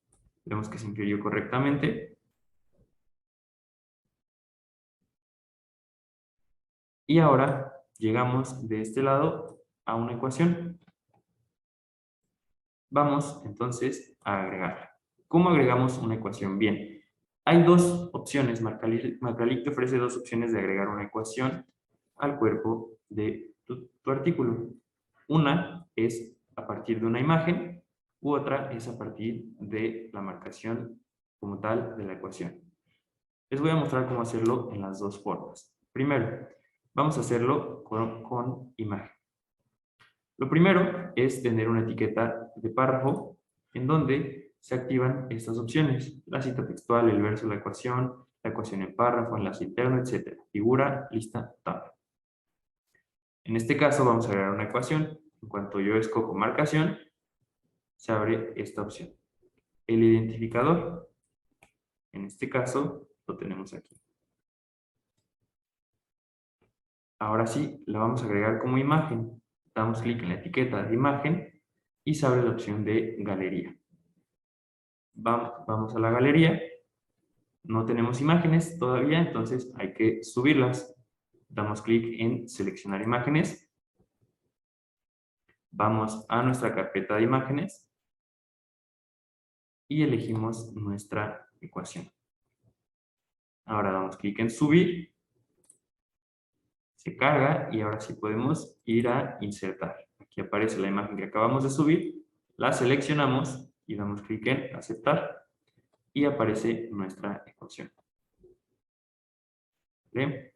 vemos que se infirió correctamente. Y ahora llegamos de este lado a una ecuación. Vamos entonces a agregar. ¿Cómo agregamos una ecuación? Bien, hay dos opciones. Macralic te ofrece dos opciones de agregar una ecuación al cuerpo de tu artículo. Una es a partir de una imagen u otra es a partir de la marcación como tal de la ecuación. Les voy a mostrar cómo hacerlo en las dos formas. Primero, vamos a hacerlo con imagen. Lo primero es tener una etiqueta de párrafo en donde se activan estas opciones: la cita textual, el verso, la ecuación en párrafo, enlace interno, etc. Figura, lista, tabla. En este caso vamos a agregar una ecuación. En cuanto yo escojo marcación, se abre esta opción. El identificador, en este caso, lo tenemos aquí. Ahora sí, la vamos a agregar como imagen. Damos clic en la etiqueta de imagen y se abre la opción de galería. Vamos a la galería. No tenemos imágenes todavía, entonces hay que subirlas. Damos clic en seleccionar imágenes. Vamos a nuestra carpeta de imágenes y elegimos nuestra ecuación. Ahora damos clic en subir. Se carga y ahora sí podemos ir a insertar. Aquí aparece la imagen que acabamos de subir. La seleccionamos y damos clic en aceptar y aparece nuestra ecuación. ¿Vale?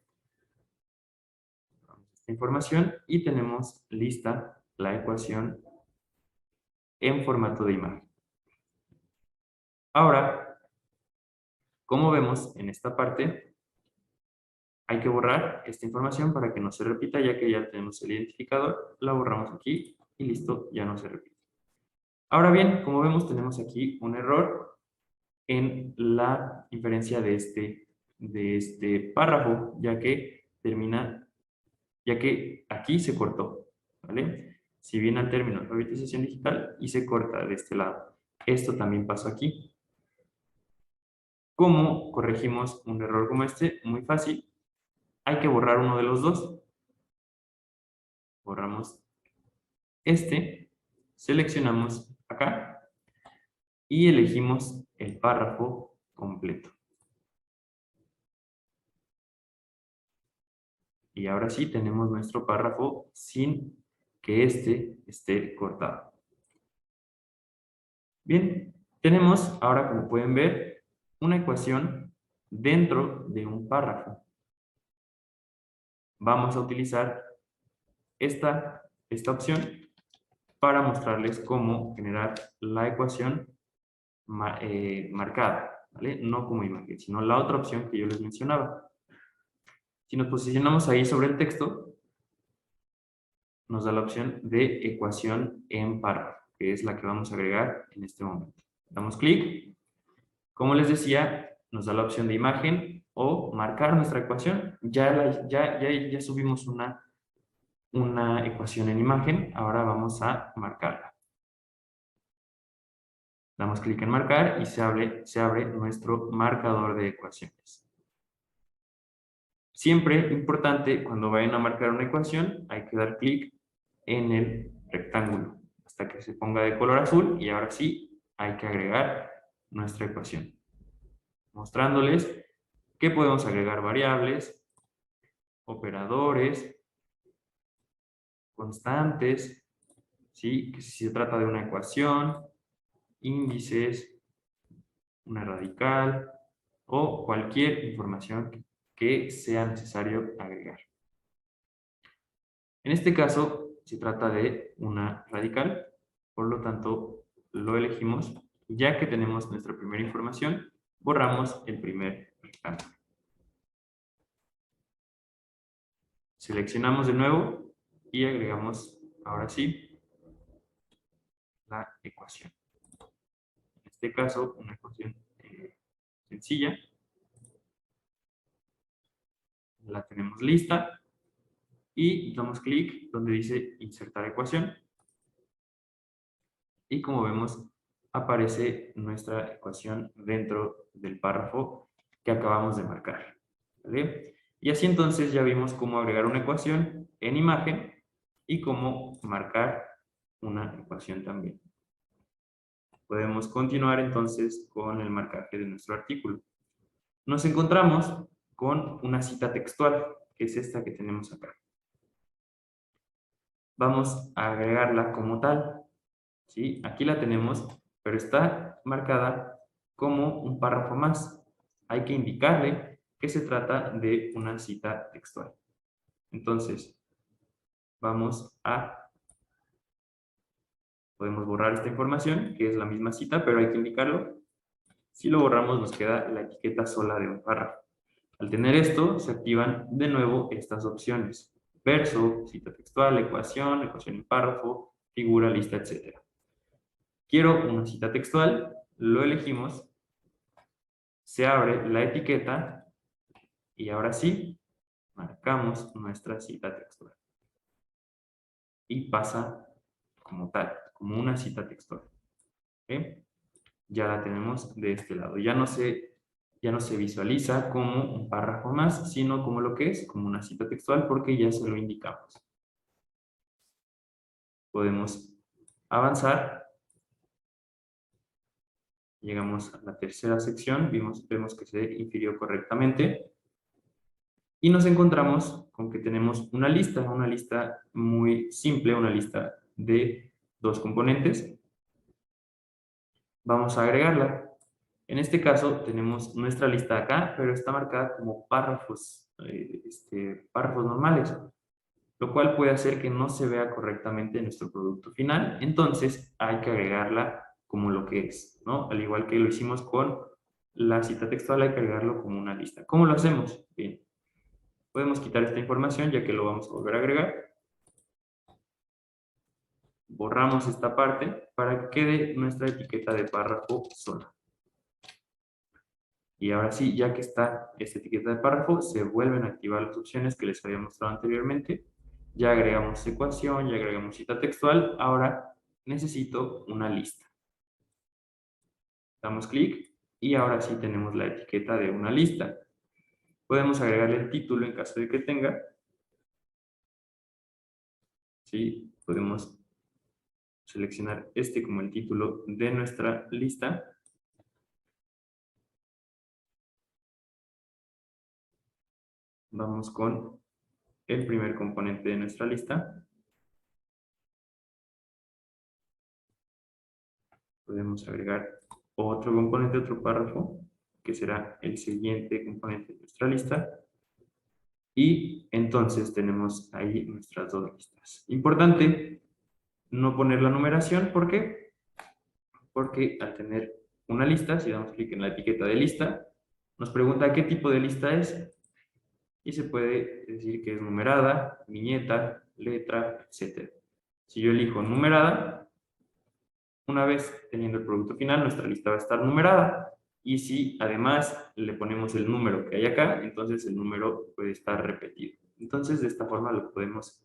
Esta información y tenemos lista la ecuación en formato de imagen. Ahora, como vemos en esta parte, hay que borrar esta información para que no se repita, ya que ya tenemos el identificador. La borramos aquí y listo, ya no se repite. Ahora bien, como vemos, tenemos aquí un error en la inferencia de este párrafo, ya que aquí se cortó, ¿vale? Si viene al término de alfabetización digital y se corta de este lado. Esto también pasó aquí. ¿Cómo corregimos un error como este? Muy fácil. Hay que borrar uno de los dos. Borramos este, seleccionamos acá y elegimos el párrafo completo. Y ahora sí tenemos nuestro párrafo sin que este esté cortado. Bien, tenemos ahora, como pueden ver, una ecuación dentro de un párrafo. Vamos a utilizar esta opción para mostrarles cómo generar la ecuación marcada, ¿vale? No como imagen, sino la otra opción que yo les mencionaba. Si nos posicionamos ahí sobre el texto, nos da la opción de ecuación en párrafo, que es la que vamos a agregar en este momento. Damos clic. Como les decía, nos da la opción de imagen o marcar nuestra ecuación. Ya subimos una ecuación en imagen, ahora vamos a marcarla. Damos clic en marcar y se abre nuestro marcador de ecuaciones. Siempre importante, cuando vayan a marcar una ecuación, hay que dar clic en el rectángulo hasta que se ponga de color azul y ahora sí hay que agregar nuestra ecuación. Mostrándoles que podemos agregar variables, operadores, constantes, ¿sí? Que si se trata de una ecuación, índices, una radical o cualquier información que sea necesario agregar. En este caso, se trata de una radical, por lo tanto, lo elegimos. Ya que tenemos nuestra primera información, borramos el primer rectángulo. Seleccionamos de nuevo y agregamos, ahora sí, la ecuación. En este caso, una ecuación sencilla. La tenemos lista y damos clic donde dice insertar ecuación. Y como vemos, aparece nuestra ecuación dentro del párrafo que acabamos de marcar, ¿vale? Y así entonces ya vimos cómo agregar una ecuación en imagen y cómo marcar una ecuación también. Podemos continuar entonces con el marcaje de nuestro artículo. Nos encontramos con una cita textual, que es esta que tenemos acá. Vamos a agregarla como tal. ¿Sí? Aquí la tenemos, pero está marcada como un párrafo más. Hay que indicarle que se trata de una cita textual. Entonces, podemos borrar esta información, que es la misma cita, pero hay que indicarlo. Si lo borramos, nos queda la etiqueta sola de un párrafo. Al tener esto, se activan de nuevo estas opciones: verso, cita textual, ecuación, ecuación en párrafo, figura, lista, etc. Quiero una cita textual, lo elegimos, se abre la etiqueta y ahora sí, marcamos nuestra cita textual. Y pasa como tal, como una cita textual. ¿Okay? Ya la tenemos de este lado. Ya no se visualiza como un párrafo más, sino como lo que es, como una cita textual, porque ya se lo indicamos. Podemos avanzar. Llegamos a la tercera sección, vemos que se infirió correctamente. Y nos encontramos con que tenemos una lista muy simple, una lista de 2 componentes. Vamos a agregarla. En este caso tenemos nuestra lista acá, pero está marcada como párrafos, párrafos normales, lo cual puede hacer que no se vea correctamente nuestro producto final. Entonces hay que agregarla como lo que es, ¿no? Al igual que lo hicimos con la cita textual, hay que agregarlo como una lista. ¿Cómo lo hacemos? Bien, podemos quitar esta información ya que lo vamos a volver a agregar. Borramos esta parte para que quede nuestra etiqueta de párrafo sola. Y ahora sí, ya que está esta etiqueta de párrafo, se vuelven a activar las opciones que les había mostrado anteriormente. Ya agregamos ecuación, ya agregamos cita textual. Ahora necesito una lista. Damos clic y ahora sí tenemos la etiqueta de una lista. Podemos agregarle el título en caso de que tenga. ¿Sí? Podemos seleccionar este como el título de nuestra lista. Vamos con el primer componente de nuestra lista. Podemos agregar otro componente, otro párrafo, que será el siguiente componente de nuestra lista. Y entonces tenemos ahí nuestras 2 listas. Importante no poner la numeración, ¿por qué? Porque al tener una lista, si damos clic en la etiqueta de lista, nos pregunta qué tipo de lista es. Y se puede decir que es numerada, viñeta, letra, etc. Si yo elijo numerada, una vez teniendo el producto final, nuestra lista va a estar numerada. Y si además le ponemos el número que hay acá, entonces el número puede estar repetido. Entonces, de esta forma lo podemos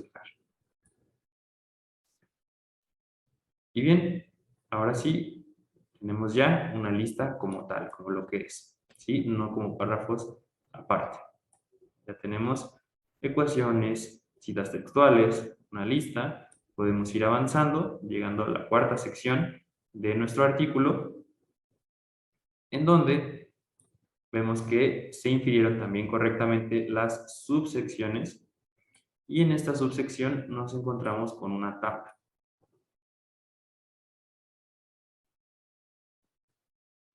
dejar. Y bien, ahora sí, tenemos ya una lista como tal, como lo que es, ¿sí? No como párrafos aparte. Ya tenemos ecuaciones, citas textuales, una lista. Podemos ir avanzando, llegando a la 4ª sección de nuestro artículo, en donde vemos que se infirieron también correctamente las subsecciones y en esta subsección nos encontramos con una tabla.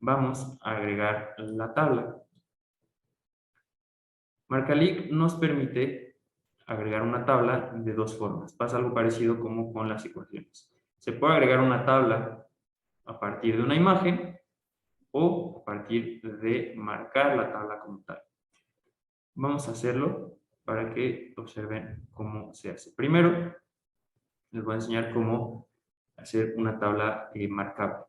Vamos a agregar la tabla. Marcalic nos permite agregar una tabla de 2 formas. Pasa algo parecido como con las ecuaciones. Se puede agregar una tabla a partir de una imagen o a partir de marcar la tabla como tal. Vamos a hacerlo para que observen cómo se hace. Primero, les voy a enseñar cómo hacer una tabla marcable.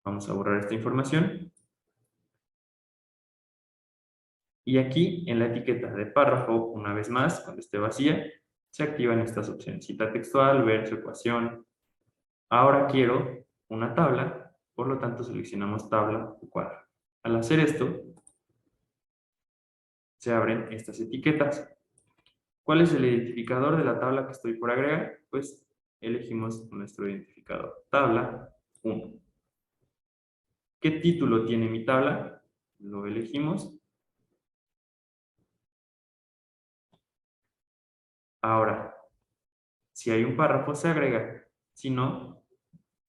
Vamos a borrar esta información. Y aquí, en la etiqueta de párrafo, una vez más, cuando esté vacía, se activan estas opciones: cita textual, verso, ecuación. Ahora quiero una tabla, por lo tanto seleccionamos tabla o cuadro. Al hacer esto, se abren estas etiquetas. ¿Cuál es el identificador de la tabla que estoy por agregar? Pues elegimos nuestro identificador, tabla 1. ¿Qué título tiene mi tabla? Lo elegimos. Ahora, si hay un párrafo, se agrega. Si no,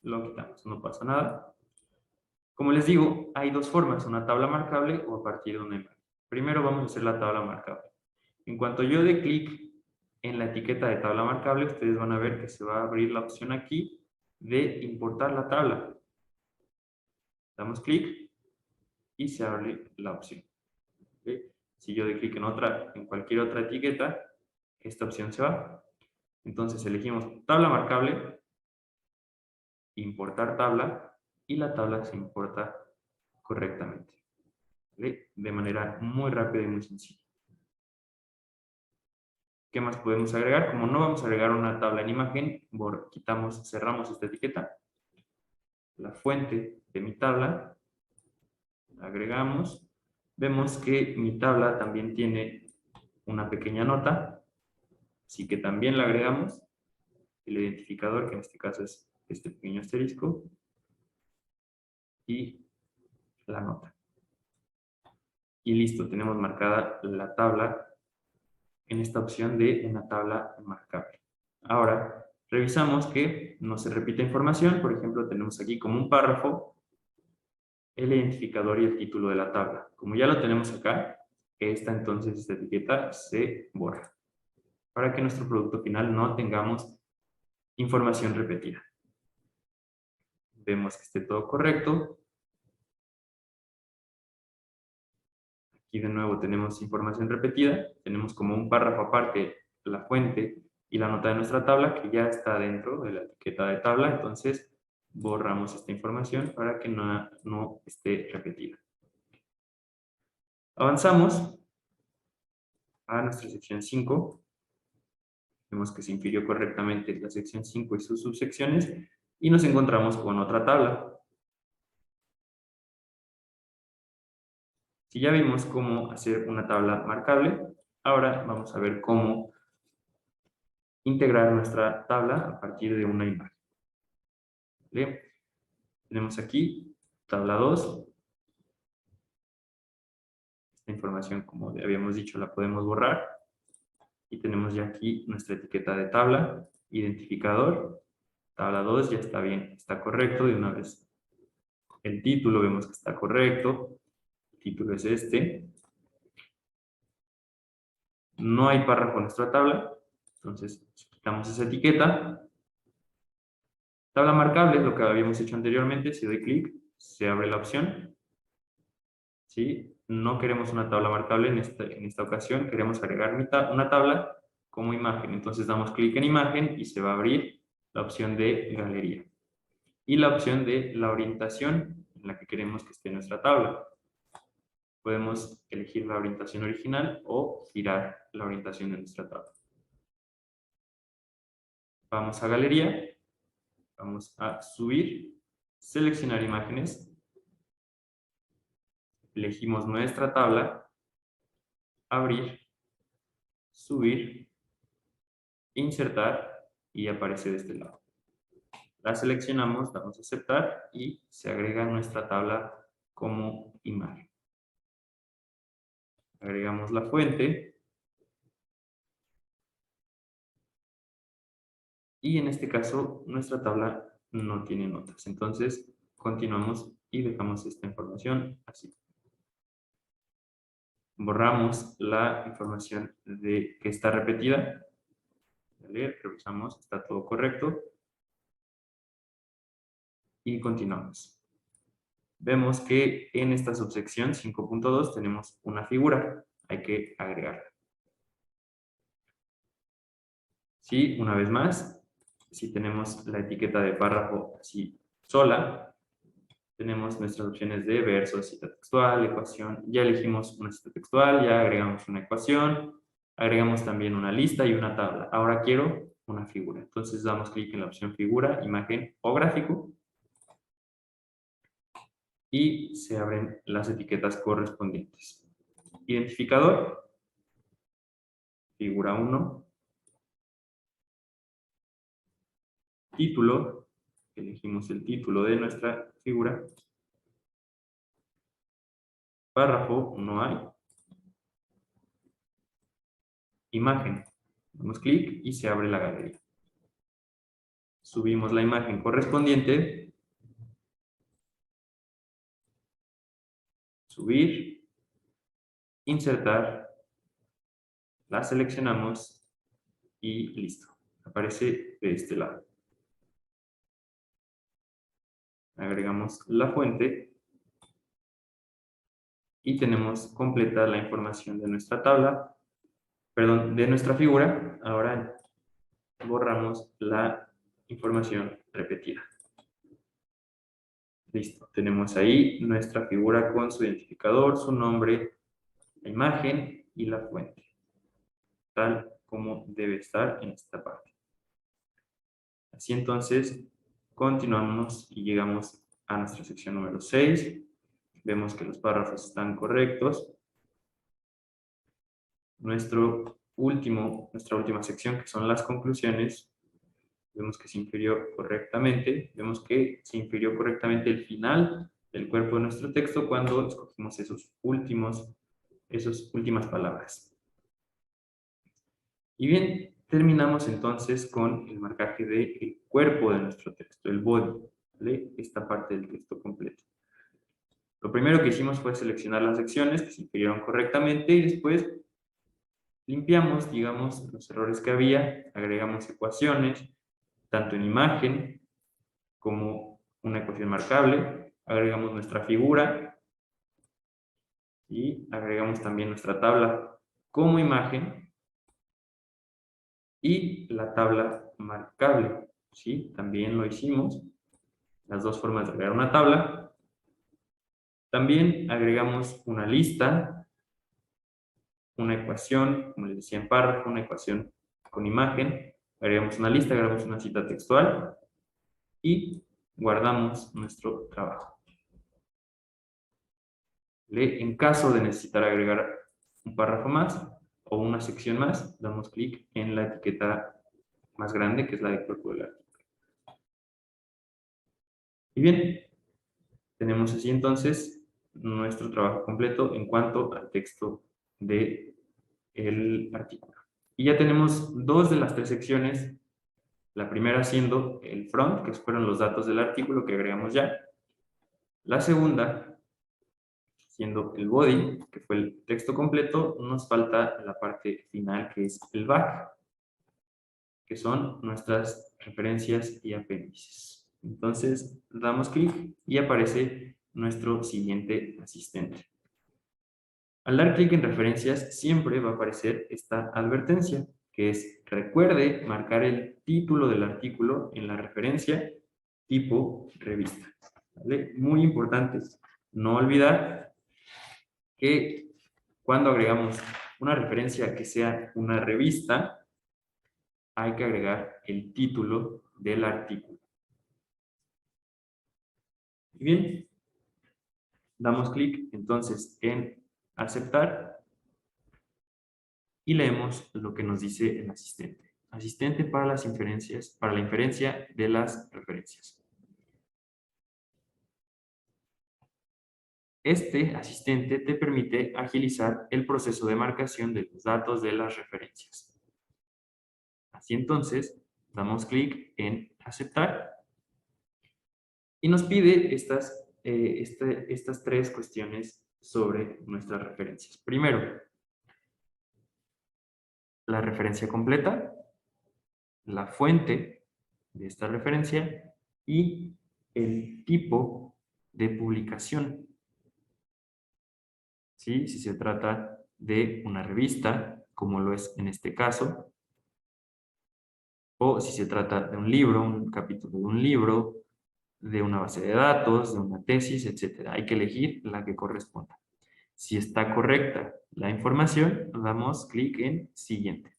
lo quitamos, no pasa nada. Como les digo, hay dos formas, una tabla marcable o a partir de una imagen. Primero vamos a hacer la tabla marcable. En cuanto yo dé clic en la etiqueta de tabla marcable, ustedes van a ver que se va a abrir la opción aquí de importar la tabla. Damos clic y se abre la opción. ¿Okay? Si yo doy clic en cualquier otra etiqueta, esta opción se va. Entonces elegimos tabla marcable, importar tabla, y la tabla se importa correctamente. ¿Okay? De manera muy rápida y muy sencilla. ¿Qué más podemos agregar? Como no vamos a agregar una tabla en imagen, cerramos esta etiqueta. La fuente de mi tabla, la agregamos. Vemos que mi tabla también tiene una pequeña nota, así que también la agregamos. El identificador, que en este caso es este pequeño asterisco, y la nota. Y listo, tenemos marcada la tabla en esta opción de una tabla marcable. Ahora, revisamos que no se repite información. Por ejemplo, tenemos aquí como un párrafo el identificador y el título de la tabla. Como ya lo tenemos acá, esta etiqueta se borra para que nuestro producto final no tengamos información repetida. Vemos que esté todo correcto. Aquí de nuevo tenemos información repetida, tenemos como un párrafo aparte la fuente y la nota de nuestra tabla que ya está dentro de la etiqueta de tabla, entonces borramos esta información para que no esté repetida. Avanzamos a nuestra sección 5. Vemos que se infirió correctamente la sección 5 y sus subsecciones y nos encontramos con otra tabla. Si ya vimos cómo hacer una tabla marcable, ahora vamos a ver cómo integrar nuestra tabla a partir de una imagen. ¿Vale? Tenemos aquí tabla 2. Esta información, como habíamos dicho, la podemos borrar. Y tenemos ya aquí nuestra etiqueta de tabla, identificador. Tabla 2 ya está bien, está correcto de una vez. El título vemos que está correcto. El título es este. No hay párrafo en nuestra tabla, entonces quitamos esa etiqueta. Tabla marcable es lo que habíamos hecho anteriormente. Si doy clic, se abre la opción. ¿Sí? No queremos una tabla marcable en esta ocasión, queremos agregar una tabla como imagen. Entonces damos clic en imagen y se va a abrir la opción de galería. Y la opción de la orientación en la que queremos que esté nuestra tabla. Podemos elegir la orientación original o girar la orientación de nuestra tabla. Vamos a galería, vamos a subir, seleccionar imágenes, elegimos nuestra tabla, abrir, subir, insertar y aparece de este lado. La seleccionamos, damos a aceptar y se agrega nuestra tabla como imagen. Agregamos la fuente y en este caso nuestra tabla no tiene notas. Entonces continuamos y dejamos esta información así. Borramos la información que está repetida. ¿Vale? Revisamos, está todo correcto. Y continuamos. Vemos que en esta subsección 5.2 tenemos una figura. Hay que agregarla. Sí, una vez más, si tenemos la etiqueta de párrafo así sola, tenemos nuestras opciones de verso, cita textual, ecuación. Ya elegimos una cita textual, ya agregamos una ecuación, agregamos también una lista y una tabla. Ahora quiero una figura. Entonces damos clic en la opción figura, imagen o gráfico. y se abren las etiquetas correspondientes. Identificador, figura 1, título, elegimos el título de nuestra figura, párrafo, no hay, imagen, damos clic y se abre la galería. Subimos la imagen correspondiente, subir, insertar, la seleccionamos y listo. Aparece de este lado. Agregamos la fuente y tenemos completa la información de nuestra tabla, perdón, de nuestra figura. Ahora borramos la información repetida. Listo, tenemos ahí nuestra figura con su identificador, su nombre, la imagen y la fuente, tal como debe estar en esta parte. Así entonces, continuamos y llegamos a nuestra sección número 6. Vemos que los párrafos están correctos. Nuestra última sección, que son las conclusiones, vemos que se infirió correctamente. Vemos que se infirió correctamente el final del cuerpo de nuestro texto cuando escogimos esas últimas palabras. Y bien, terminamos entonces con el marcaje del cuerpo de nuestro texto, el body, ¿vale? Esta parte del texto completo. Lo primero que hicimos fue seleccionar las secciones que se infirieron correctamente y después limpiamos, digamos, los errores que había, agregamos ecuaciones, tanto en imagen como una ecuación marcable, agregamos nuestra figura y agregamos también nuestra tabla como imagen y la tabla marcable, ¿sí? También lo hicimos, las dos formas de agregar una tabla. También agregamos una lista, una ecuación, como les decía en párrafo, una ecuación con imagen, agregamos una lista, agregamos una cita textual y guardamos nuestro trabajo. En caso de necesitar agregar un párrafo más o una sección más, damos clic en la etiqueta más grande, que es la de cuerpo del artículo. Y bien, tenemos así entonces nuestro trabajo completo en cuanto al texto del artículo. Y ya tenemos dos de las tres secciones. La primera siendo el front, que fueron los datos del artículo que agregamos ya. La segunda, siendo el body, que fue el texto completo, nos falta la parte final, que es el back, que son nuestras referencias y apéndices. Entonces, damos clic y aparece nuestro siguiente asistente. Al dar clic en referencias, siempre va a aparecer esta advertencia, que es: recuerde marcar el título del artículo en la referencia tipo revista. ¿Vale? Muy importante, no olvidar que cuando agregamos una referencia que sea una revista, hay que agregar el título del artículo. Bien, damos clic entonces en aceptar y leemos lo que nos dice el asistente. Asistente para las inferencias, para la inferencia de las referencias. Este asistente te permite agilizar el proceso de marcación de los datos de las referencias. Así entonces, damos clic en aceptar y nos pide estas tres cuestiones sobre nuestras referencias. Primero, la referencia completa, la fuente de esta referencia y el tipo de publicación. ¿Sí? Si se trata de una revista, como lo es en este caso, o si se trata de un libro, un capítulo de un libro, de una base de datos, de una tesis, etc. Hay que elegir la que corresponda. Si está correcta la información, damos clic en Siguiente.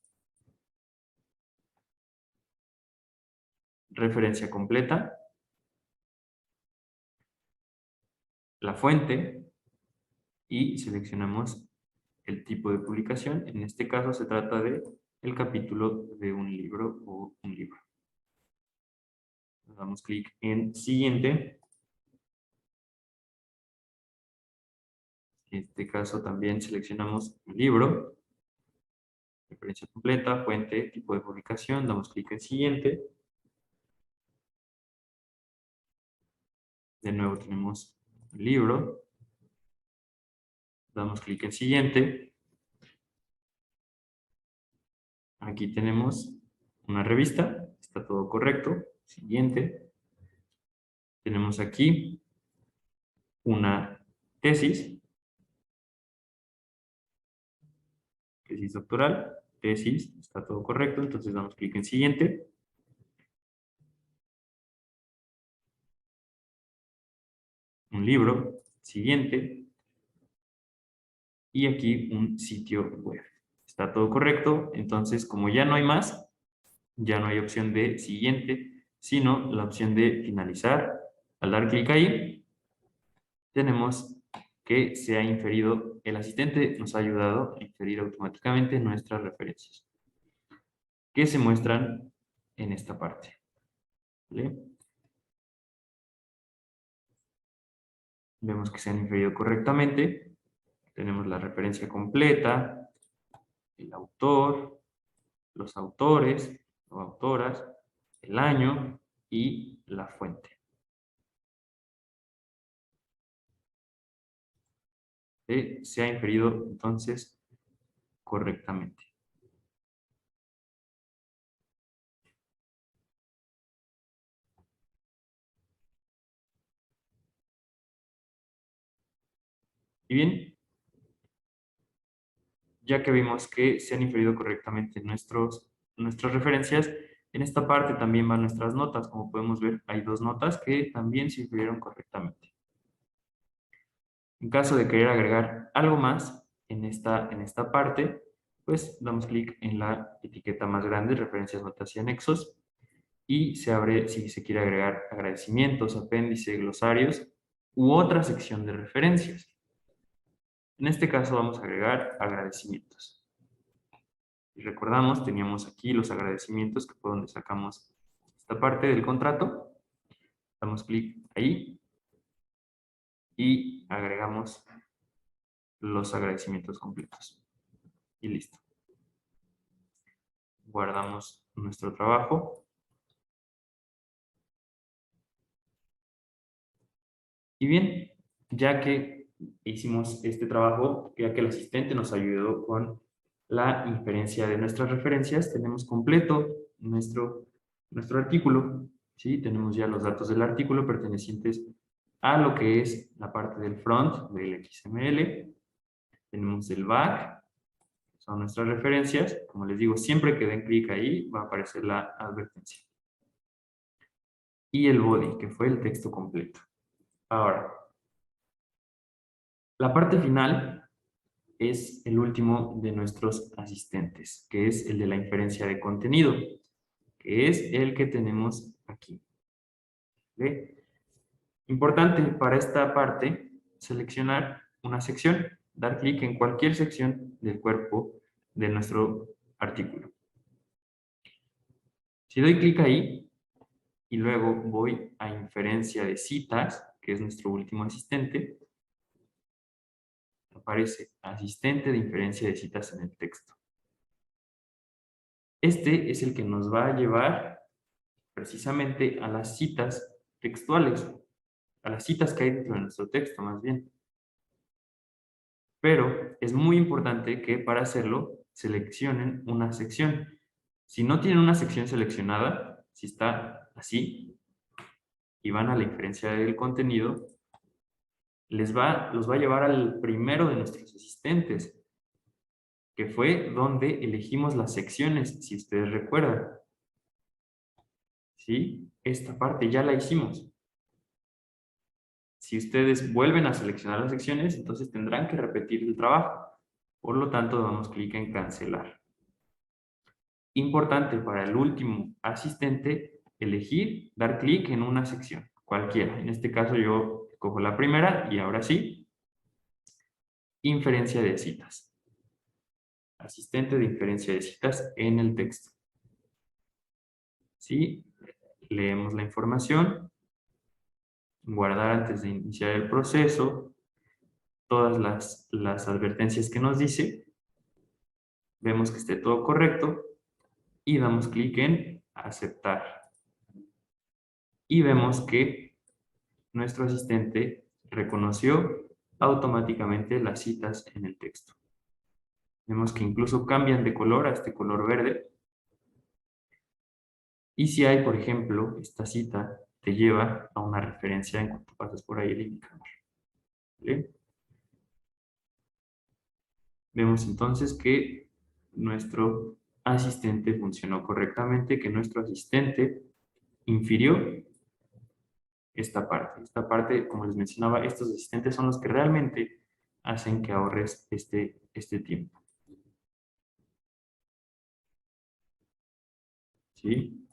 Referencia completa. la fuente y seleccionamos el tipo de publicación. En este caso se trata de el capítulo de un libro o un libro. Damos clic en siguiente. En este caso también seleccionamos el libro, referencia completa, fuente, tipo de publicación, damos clic en siguiente. De nuevo tenemos el libro, damos clic en siguiente. Aquí tenemos una revista, está todo correcto. Siguiente. Tenemos aquí una tesis doctoral, tesis, está todo correcto, entonces damos clic en siguiente. Un libro, siguiente. Y aquí un sitio web. Está todo correcto, entonces como ya no hay más, ya no hay opción de siguiente, sino la opción de finalizar. Al dar clic ahí, tenemos que se ha inferido, el asistente nos ha ayudado a inferir automáticamente nuestras referencias, que se muestran en esta parte. ¿Vale? Vemos que se han inferido correctamente. Tenemos la referencia completa, el autor, los autores o autoras, el año y la fuente. Se ha inferido entonces correctamente. Y bien, ya que vimos que se han inferido correctamente nuestras referencias, en esta parte también van nuestras notas. Como podemos ver, hay dos notas que también se infirieron correctamente. En caso de querer agregar algo más en esta parte, pues damos clic en la etiqueta más grande, referencias, notas y anexos, y se abre si se quiere agregar agradecimientos, apéndice, glosarios u otra sección de referencias. En este caso vamos a agregar agradecimientos. Y recordamos, teníamos aquí los agradecimientos, que fue donde sacamos esta parte del contrato. Damos clic ahí y agregamos los agradecimientos completos. Y listo. Guardamos nuestro trabajo. Y bien, ya que hicimos este trabajo, ya que el asistente nos ayudó con la inferencia de nuestras referencias, tenemos completo nuestro artículo. ¿Sí? Tenemos ya los datos del artículo pertenecientes a lo que es la parte del front del XML. Tenemos el back, son nuestras referencias. Como les digo, siempre que den clic ahí va a aparecer la advertencia. Y el body, que fue el texto completo. Ahora, la parte final es el último de nuestros asistentes, que es el de la inferencia de contenido, que es el que tenemos aquí. ¿Ve? Importante para esta parte, seleccionar una sección, dar clic en cualquier sección del cuerpo de nuestro artículo. Si doy clic ahí y luego voy a inferencia de citas, que es nuestro último asistente, aparece asistente de inferencia de citas en el texto. Este es el que nos va a llevar precisamente a las citas textuales, a las citas que hay dentro de nuestro texto, más bien. Pero es muy importante que para hacerlo seleccionen una sección. Si no tienen una sección seleccionada, si está así, y van a la inferencia del contenido, los va a llevar al primero de nuestros asistentes, que fue donde elegimos las secciones, si ustedes recuerdan. ¿Sí? Esta parte ya la hicimos. Si ustedes vuelven a seleccionar las secciones, entonces tendrán que repetir el trabajo. Por lo tanto, damos clic en cancelar. Importante para el último asistente, elegir, dar clic en una sección, cualquiera. En este caso yo Cojo la primera y ahora sí, inferencia de citas. Asistente de inferencia de citas en el texto. ¿Sí? Leemos la información, guardar antes de iniciar el proceso, todas las advertencias que nos dice, vemos que esté todo correcto y damos clic en aceptar. Y vemos que nuestro asistente reconoció automáticamente las citas en el texto. Vemos que incluso cambian de color a este color verde. Y si hay, por ejemplo, esta cita te lleva a una referencia en cuanto pasas por ahí el indicador. ¿Vale? Vemos entonces que nuestro asistente funcionó correctamente, que nuestro asistente infirió esta parte. Esta parte, como les mencionaba, estos asistentes son los que realmente hacen que ahorres este tiempo. ¿Sí?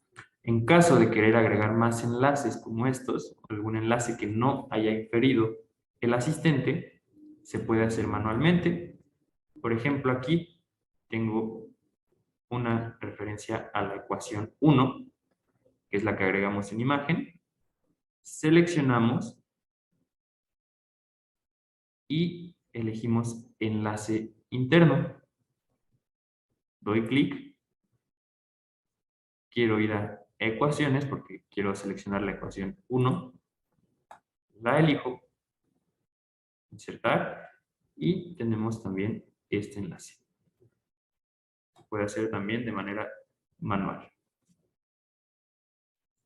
En caso de querer agregar más enlaces como estos, algún enlace que no haya inferido el asistente, se puede hacer manualmente. Por ejemplo, aquí tengo una referencia a la ecuación 1, que es la que agregamos en imagen. Seleccionamos y elegimos enlace interno. Doy clic. Quiero ir a ecuaciones porque quiero seleccionar la ecuación 1. La elijo. Insertar. Y tenemos también este enlace. Se puede hacer también de manera manual.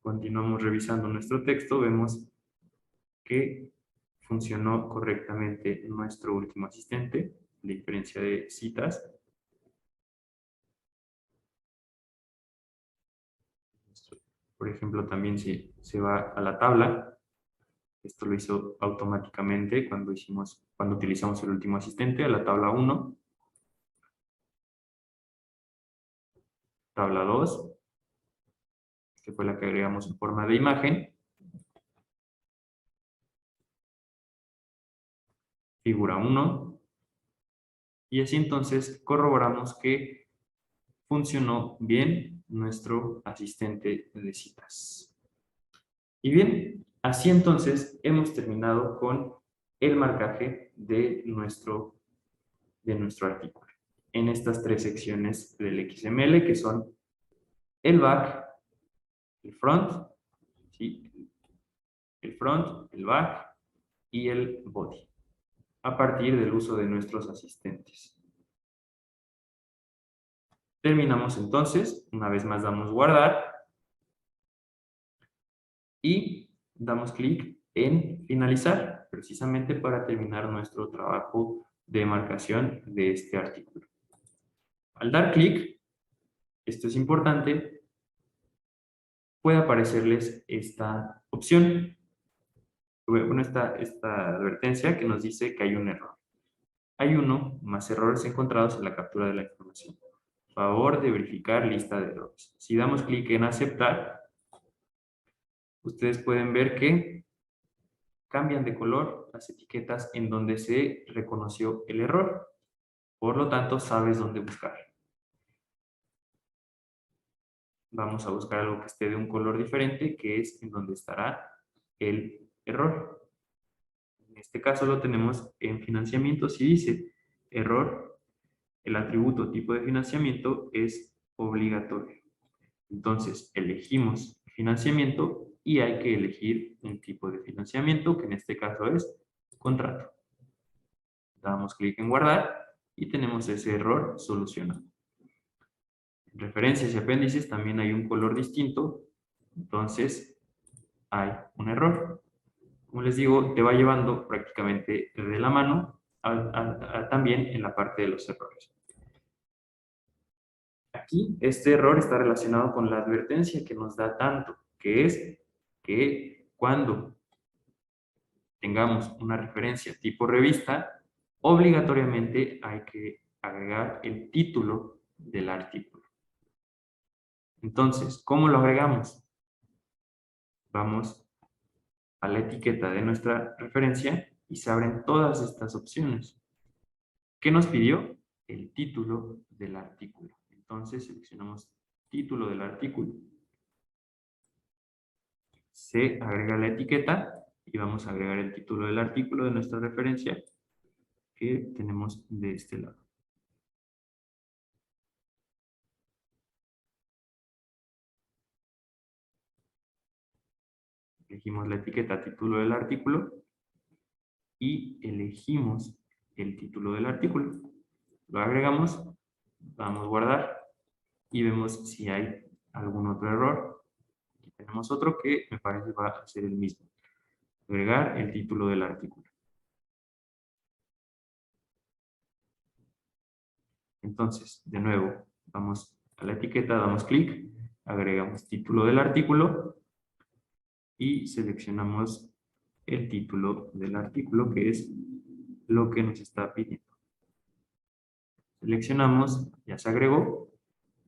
Continuamos revisando nuestro texto. Vemos que funcionó correctamente nuestro último asistente, de inferencia de citas. Por ejemplo, también si se va a la tabla, esto lo hizo automáticamente cuando utilizamos el último asistente, a la tabla 1, tabla 2, que fue la que agregamos en forma de imagen, figura 1, y así entonces corroboramos que funcionó bien nuestro asistente de citas. Y bien, así entonces hemos terminado con el marcaje de nuestro artículo en estas tres secciones del XML, que son el back, el front, ¿sí? El front, el back y el body, a partir del uso de nuestros asistentes. Terminamos entonces, una vez más damos guardar y damos clic en finalizar, precisamente para terminar nuestro trabajo de marcación de este artículo. Al dar clic, esto es importante, puede aparecerles esta opción. Bueno, esta advertencia que nos dice que hay un error. Hay uno más errores encontrados en la captura de la información. Favor de verificar lista de errores. Si damos clic en aceptar, ustedes pueden ver que cambian de color las etiquetas en donde se reconoció el error. Por lo tanto, sabes dónde buscar. Vamos a buscar algo que esté de un color diferente, que es en donde estará el error. En este caso lo tenemos en financiamiento. Si dice error, el atributo tipo de financiamiento es obligatorio. Entonces, elegimos financiamiento y hay que elegir un tipo de financiamiento, que en este caso es contrato. Damos clic en guardar y tenemos ese error solucionado. En referencias y apéndices también hay un color distinto, entonces hay un error. Como les digo, te va llevando prácticamente de la mano también en la parte de los errores. Aquí, este error está relacionado con la advertencia que nos da tanto, que es que cuando tengamos una referencia tipo revista, obligatoriamente hay que agregar el título del artículo. Entonces, ¿cómo lo agregamos? Vamos a la etiqueta de nuestra referencia y se abren todas estas opciones. ¿Qué nos pidió? El título del artículo. Entonces seleccionamos título del artículo. Se agrega la etiqueta y vamos a agregar el título del artículo de nuestra referencia que tenemos de este lado. Elegimos la etiqueta título del artículo y elegimos el título del artículo. Lo agregamos, vamos a guardar y vemos si hay algún otro error. Aquí tenemos otro que me parece va a ser el mismo. Agregar el título del artículo. Entonces, de nuevo, vamos a la etiqueta, damos clic, agregamos título del artículo y seleccionamos el título del artículo, que es lo que nos está pidiendo. Seleccionamos, ya se agregó,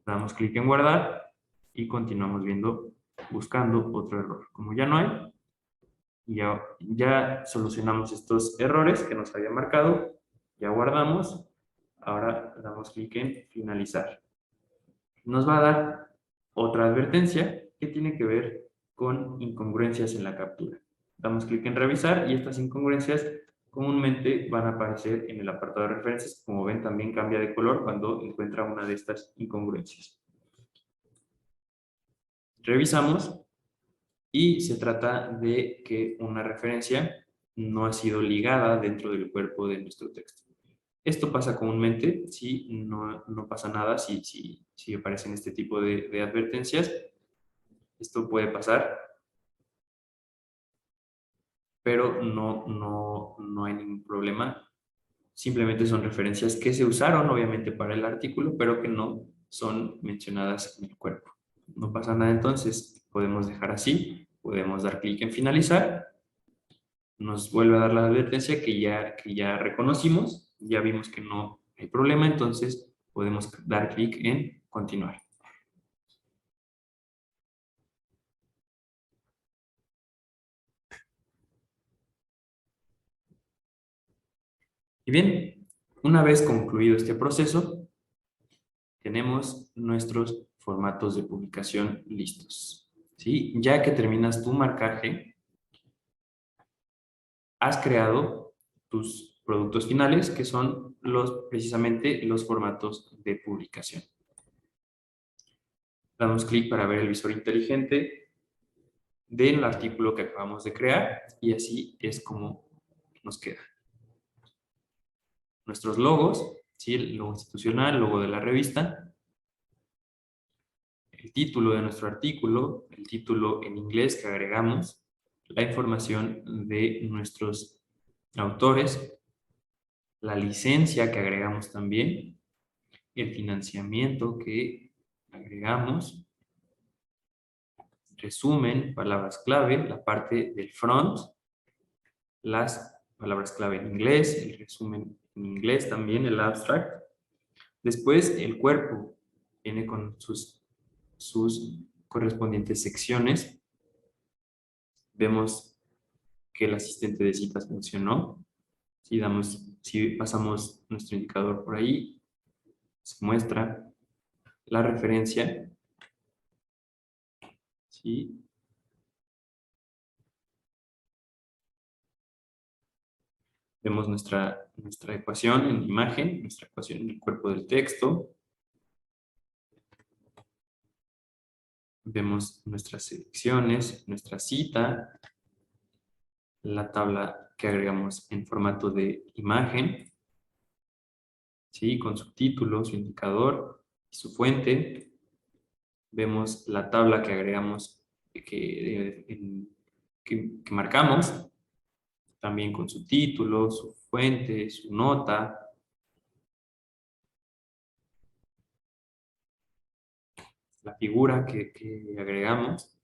damos clic en guardar y continuamos buscando otro error. Como ya no hay, ya solucionamos estos errores que nos había marcado, ya guardamos, ahora damos clic en finalizar. Nos va a dar otra advertencia que tiene que ver con incongruencias en la captura. Damos clic en revisar y estas incongruencias comúnmente van a aparecer en el apartado de referencias. Como ven, también cambia de color cuando encuentra una de estas incongruencias. Revisamos y se trata de que una referencia no ha sido ligada dentro del cuerpo de nuestro texto. Esto pasa comúnmente, si no pasa nada si aparecen este tipo de advertencias. Esto puede pasar, pero no hay ningún problema. Simplemente son referencias que se usaron, obviamente, para el artículo, pero que no son mencionadas en el cuerpo. No pasa nada entonces, podemos dejar así, podemos dar clic en finalizar, nos vuelve a dar la advertencia que ya reconocimos, ya vimos que no hay problema, entonces podemos dar clic en continuar. Y bien, una vez concluido este proceso, tenemos nuestros formatos de publicación listos. ¿Sí? Ya que terminas tu marcaje, has creado tus productos finales, que son precisamente los formatos de publicación. Damos clic para ver el visor inteligente del artículo que acabamos de crear y así es como nos queda. Nuestros logos, ¿sí? El logo institucional, el logo de la revista, el título de nuestro artículo, el título en inglés que agregamos, la información de nuestros autores, la licencia que agregamos también, el financiamiento que agregamos, resumen, palabras clave, la parte del front, las palabras clave en inglés, el resumen en inglés también, el abstract. Después el cuerpo viene con sus correspondientes secciones. Vemos que el asistente de citas funcionó. Si pasamos nuestro indicador por ahí, se muestra la referencia. ¿Sí? Vemos nuestra ecuación en imagen, nuestra ecuación en el cuerpo del texto. Vemos nuestras selecciones, nuestra cita, la tabla que agregamos en formato de imagen, ¿sí? Con su título, su indicador y su fuente. Vemos la tabla que agregamos, que marcamos, también con su título, su fuente, su nota. La figura que agregamos.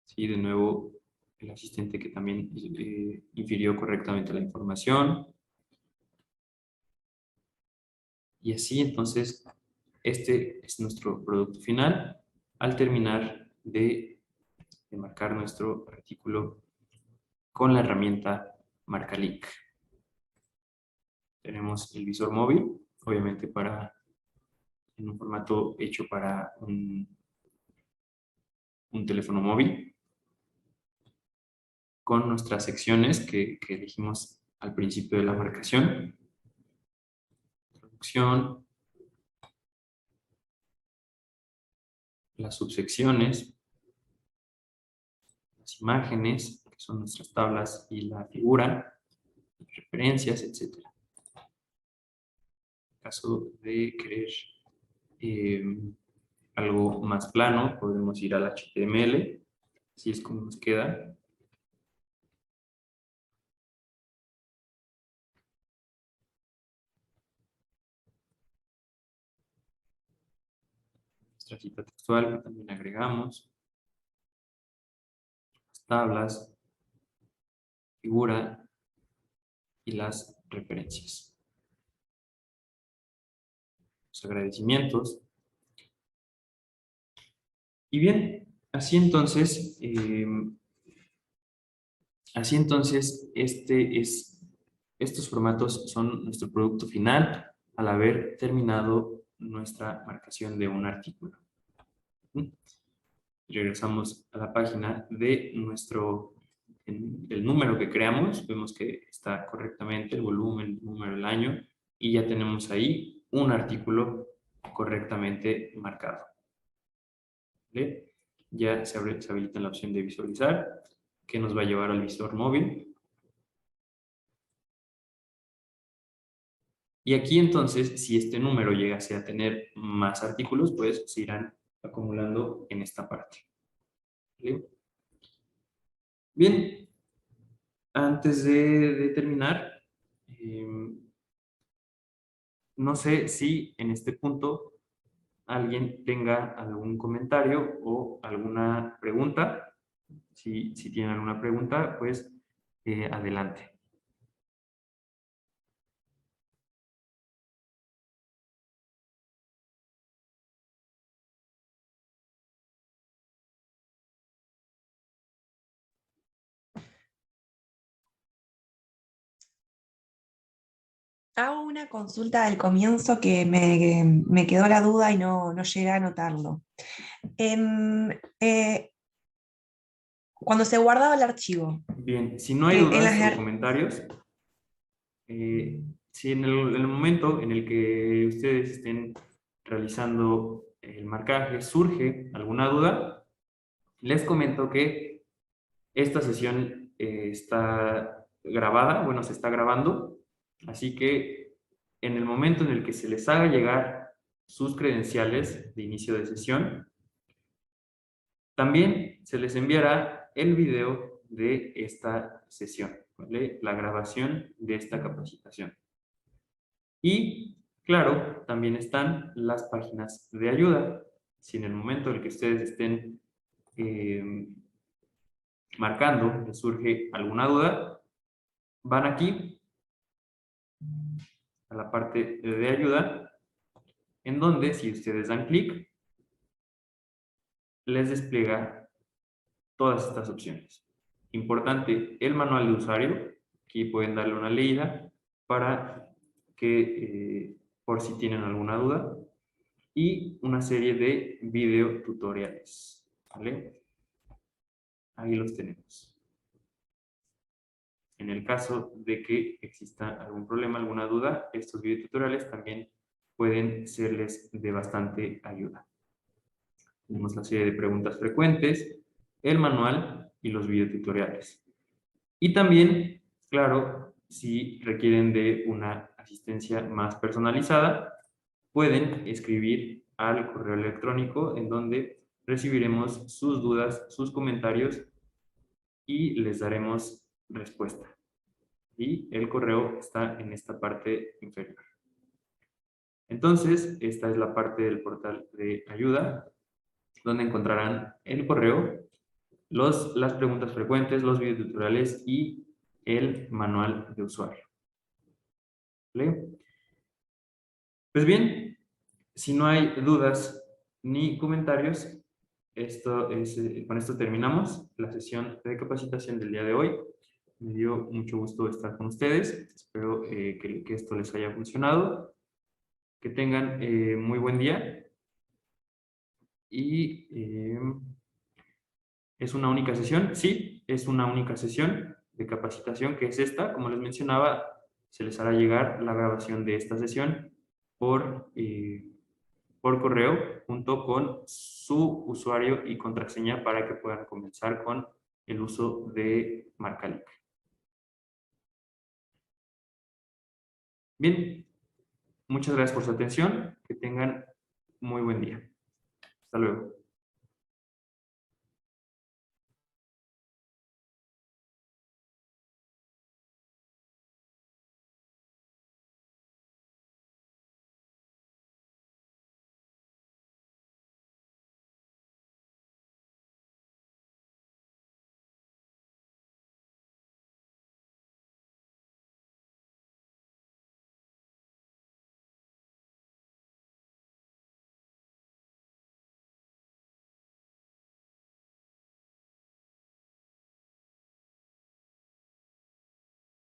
Sí, de nuevo, el asistente que también infirió correctamente la información. Y así, entonces, este es nuestro producto final al terminar de de marcar nuestro artículo con la herramienta MarcaLink. Tenemos el visor móvil, obviamente en un formato hecho para un teléfono móvil, con nuestras secciones que dijimos al principio de la marcación. Introducción, las subsecciones, las imágenes, que son nuestras tablas y la figura, referencias, etc. En caso de querer algo más plano, podemos ir al HTML, así es como nos queda. Nuestra cita textual que también agregamos, las tablas, figura y las referencias. Los agradecimientos. Y bien, así entonces estos formatos son nuestro producto final al haber terminado nuestra marcación de un artículo. Regresamos a la página de el número que creamos, vemos que está correctamente el volumen, el número, el año, y ya tenemos ahí un artículo correctamente marcado. ¿Vale? Ya se habilita la opción de visualizar, que nos va a llevar al visor móvil. Y aquí entonces, si este número llegase a tener más artículos, pues se irán acumulando en esta parte. ¿Vale? Bien, antes de terminar, no sé si en este punto alguien tenga algún comentario o alguna pregunta. Si tienen alguna pregunta, pues adelante. Hago una consulta al comienzo que me quedó la duda y no llegué a anotarlo. Em, eh, Cuando se guardaba el archivo, Bien, si no hay en dudas o comentarios, si en el momento en el que ustedes estén realizando el marcaje surge alguna duda, les comento que esta sesión está grabada, bueno, se está grabando, así que en el momento en el que se les haga llegar sus credenciales de inicio de sesión, también se les enviará el video de esta sesión, ¿vale? La grabación de esta capacitación. Y, claro, también están las páginas de ayuda. Si en el momento en el que ustedes estén marcando les surge alguna duda, van aquí a la parte de ayuda, en donde si ustedes dan clic, les despliega todas estas opciones. Importante, el manual de usuario, aquí pueden darle una leída para que, por si tienen alguna duda, y una serie de video tutoriales, ¿vale? Ahí los tenemos. En el caso de que exista algún problema, alguna duda, estos videotutoriales también pueden serles de bastante ayuda. Tenemos la serie de preguntas frecuentes, el manual y los videotutoriales. Y también, claro, si requieren de una asistencia más personalizada, pueden escribir al correo electrónico en donde recibiremos sus dudas, sus comentarios y les daremos respuesta. Y el correo está en esta parte inferior. Entonces, esta es la parte del portal de ayuda, donde encontrarán el correo, las preguntas frecuentes, los videotutoriales y el manual de usuario. ¿Vale? Pues bien, si no hay dudas ni comentarios, con esto terminamos la sesión de capacitación del día de hoy. Me dio mucho gusto estar con ustedes. Espero que esto les haya funcionado. Que tengan muy buen día. Y ¿es una única sesión? Sí, es una única sesión de capacitación, que es esta. Como les mencionaba, se les hará llegar la grabación de esta sesión por correo junto con su usuario y contraseña para que puedan comenzar con el uso de Marcalic. Bien, muchas gracias por su atención. Que tengan muy buen día. Hasta luego.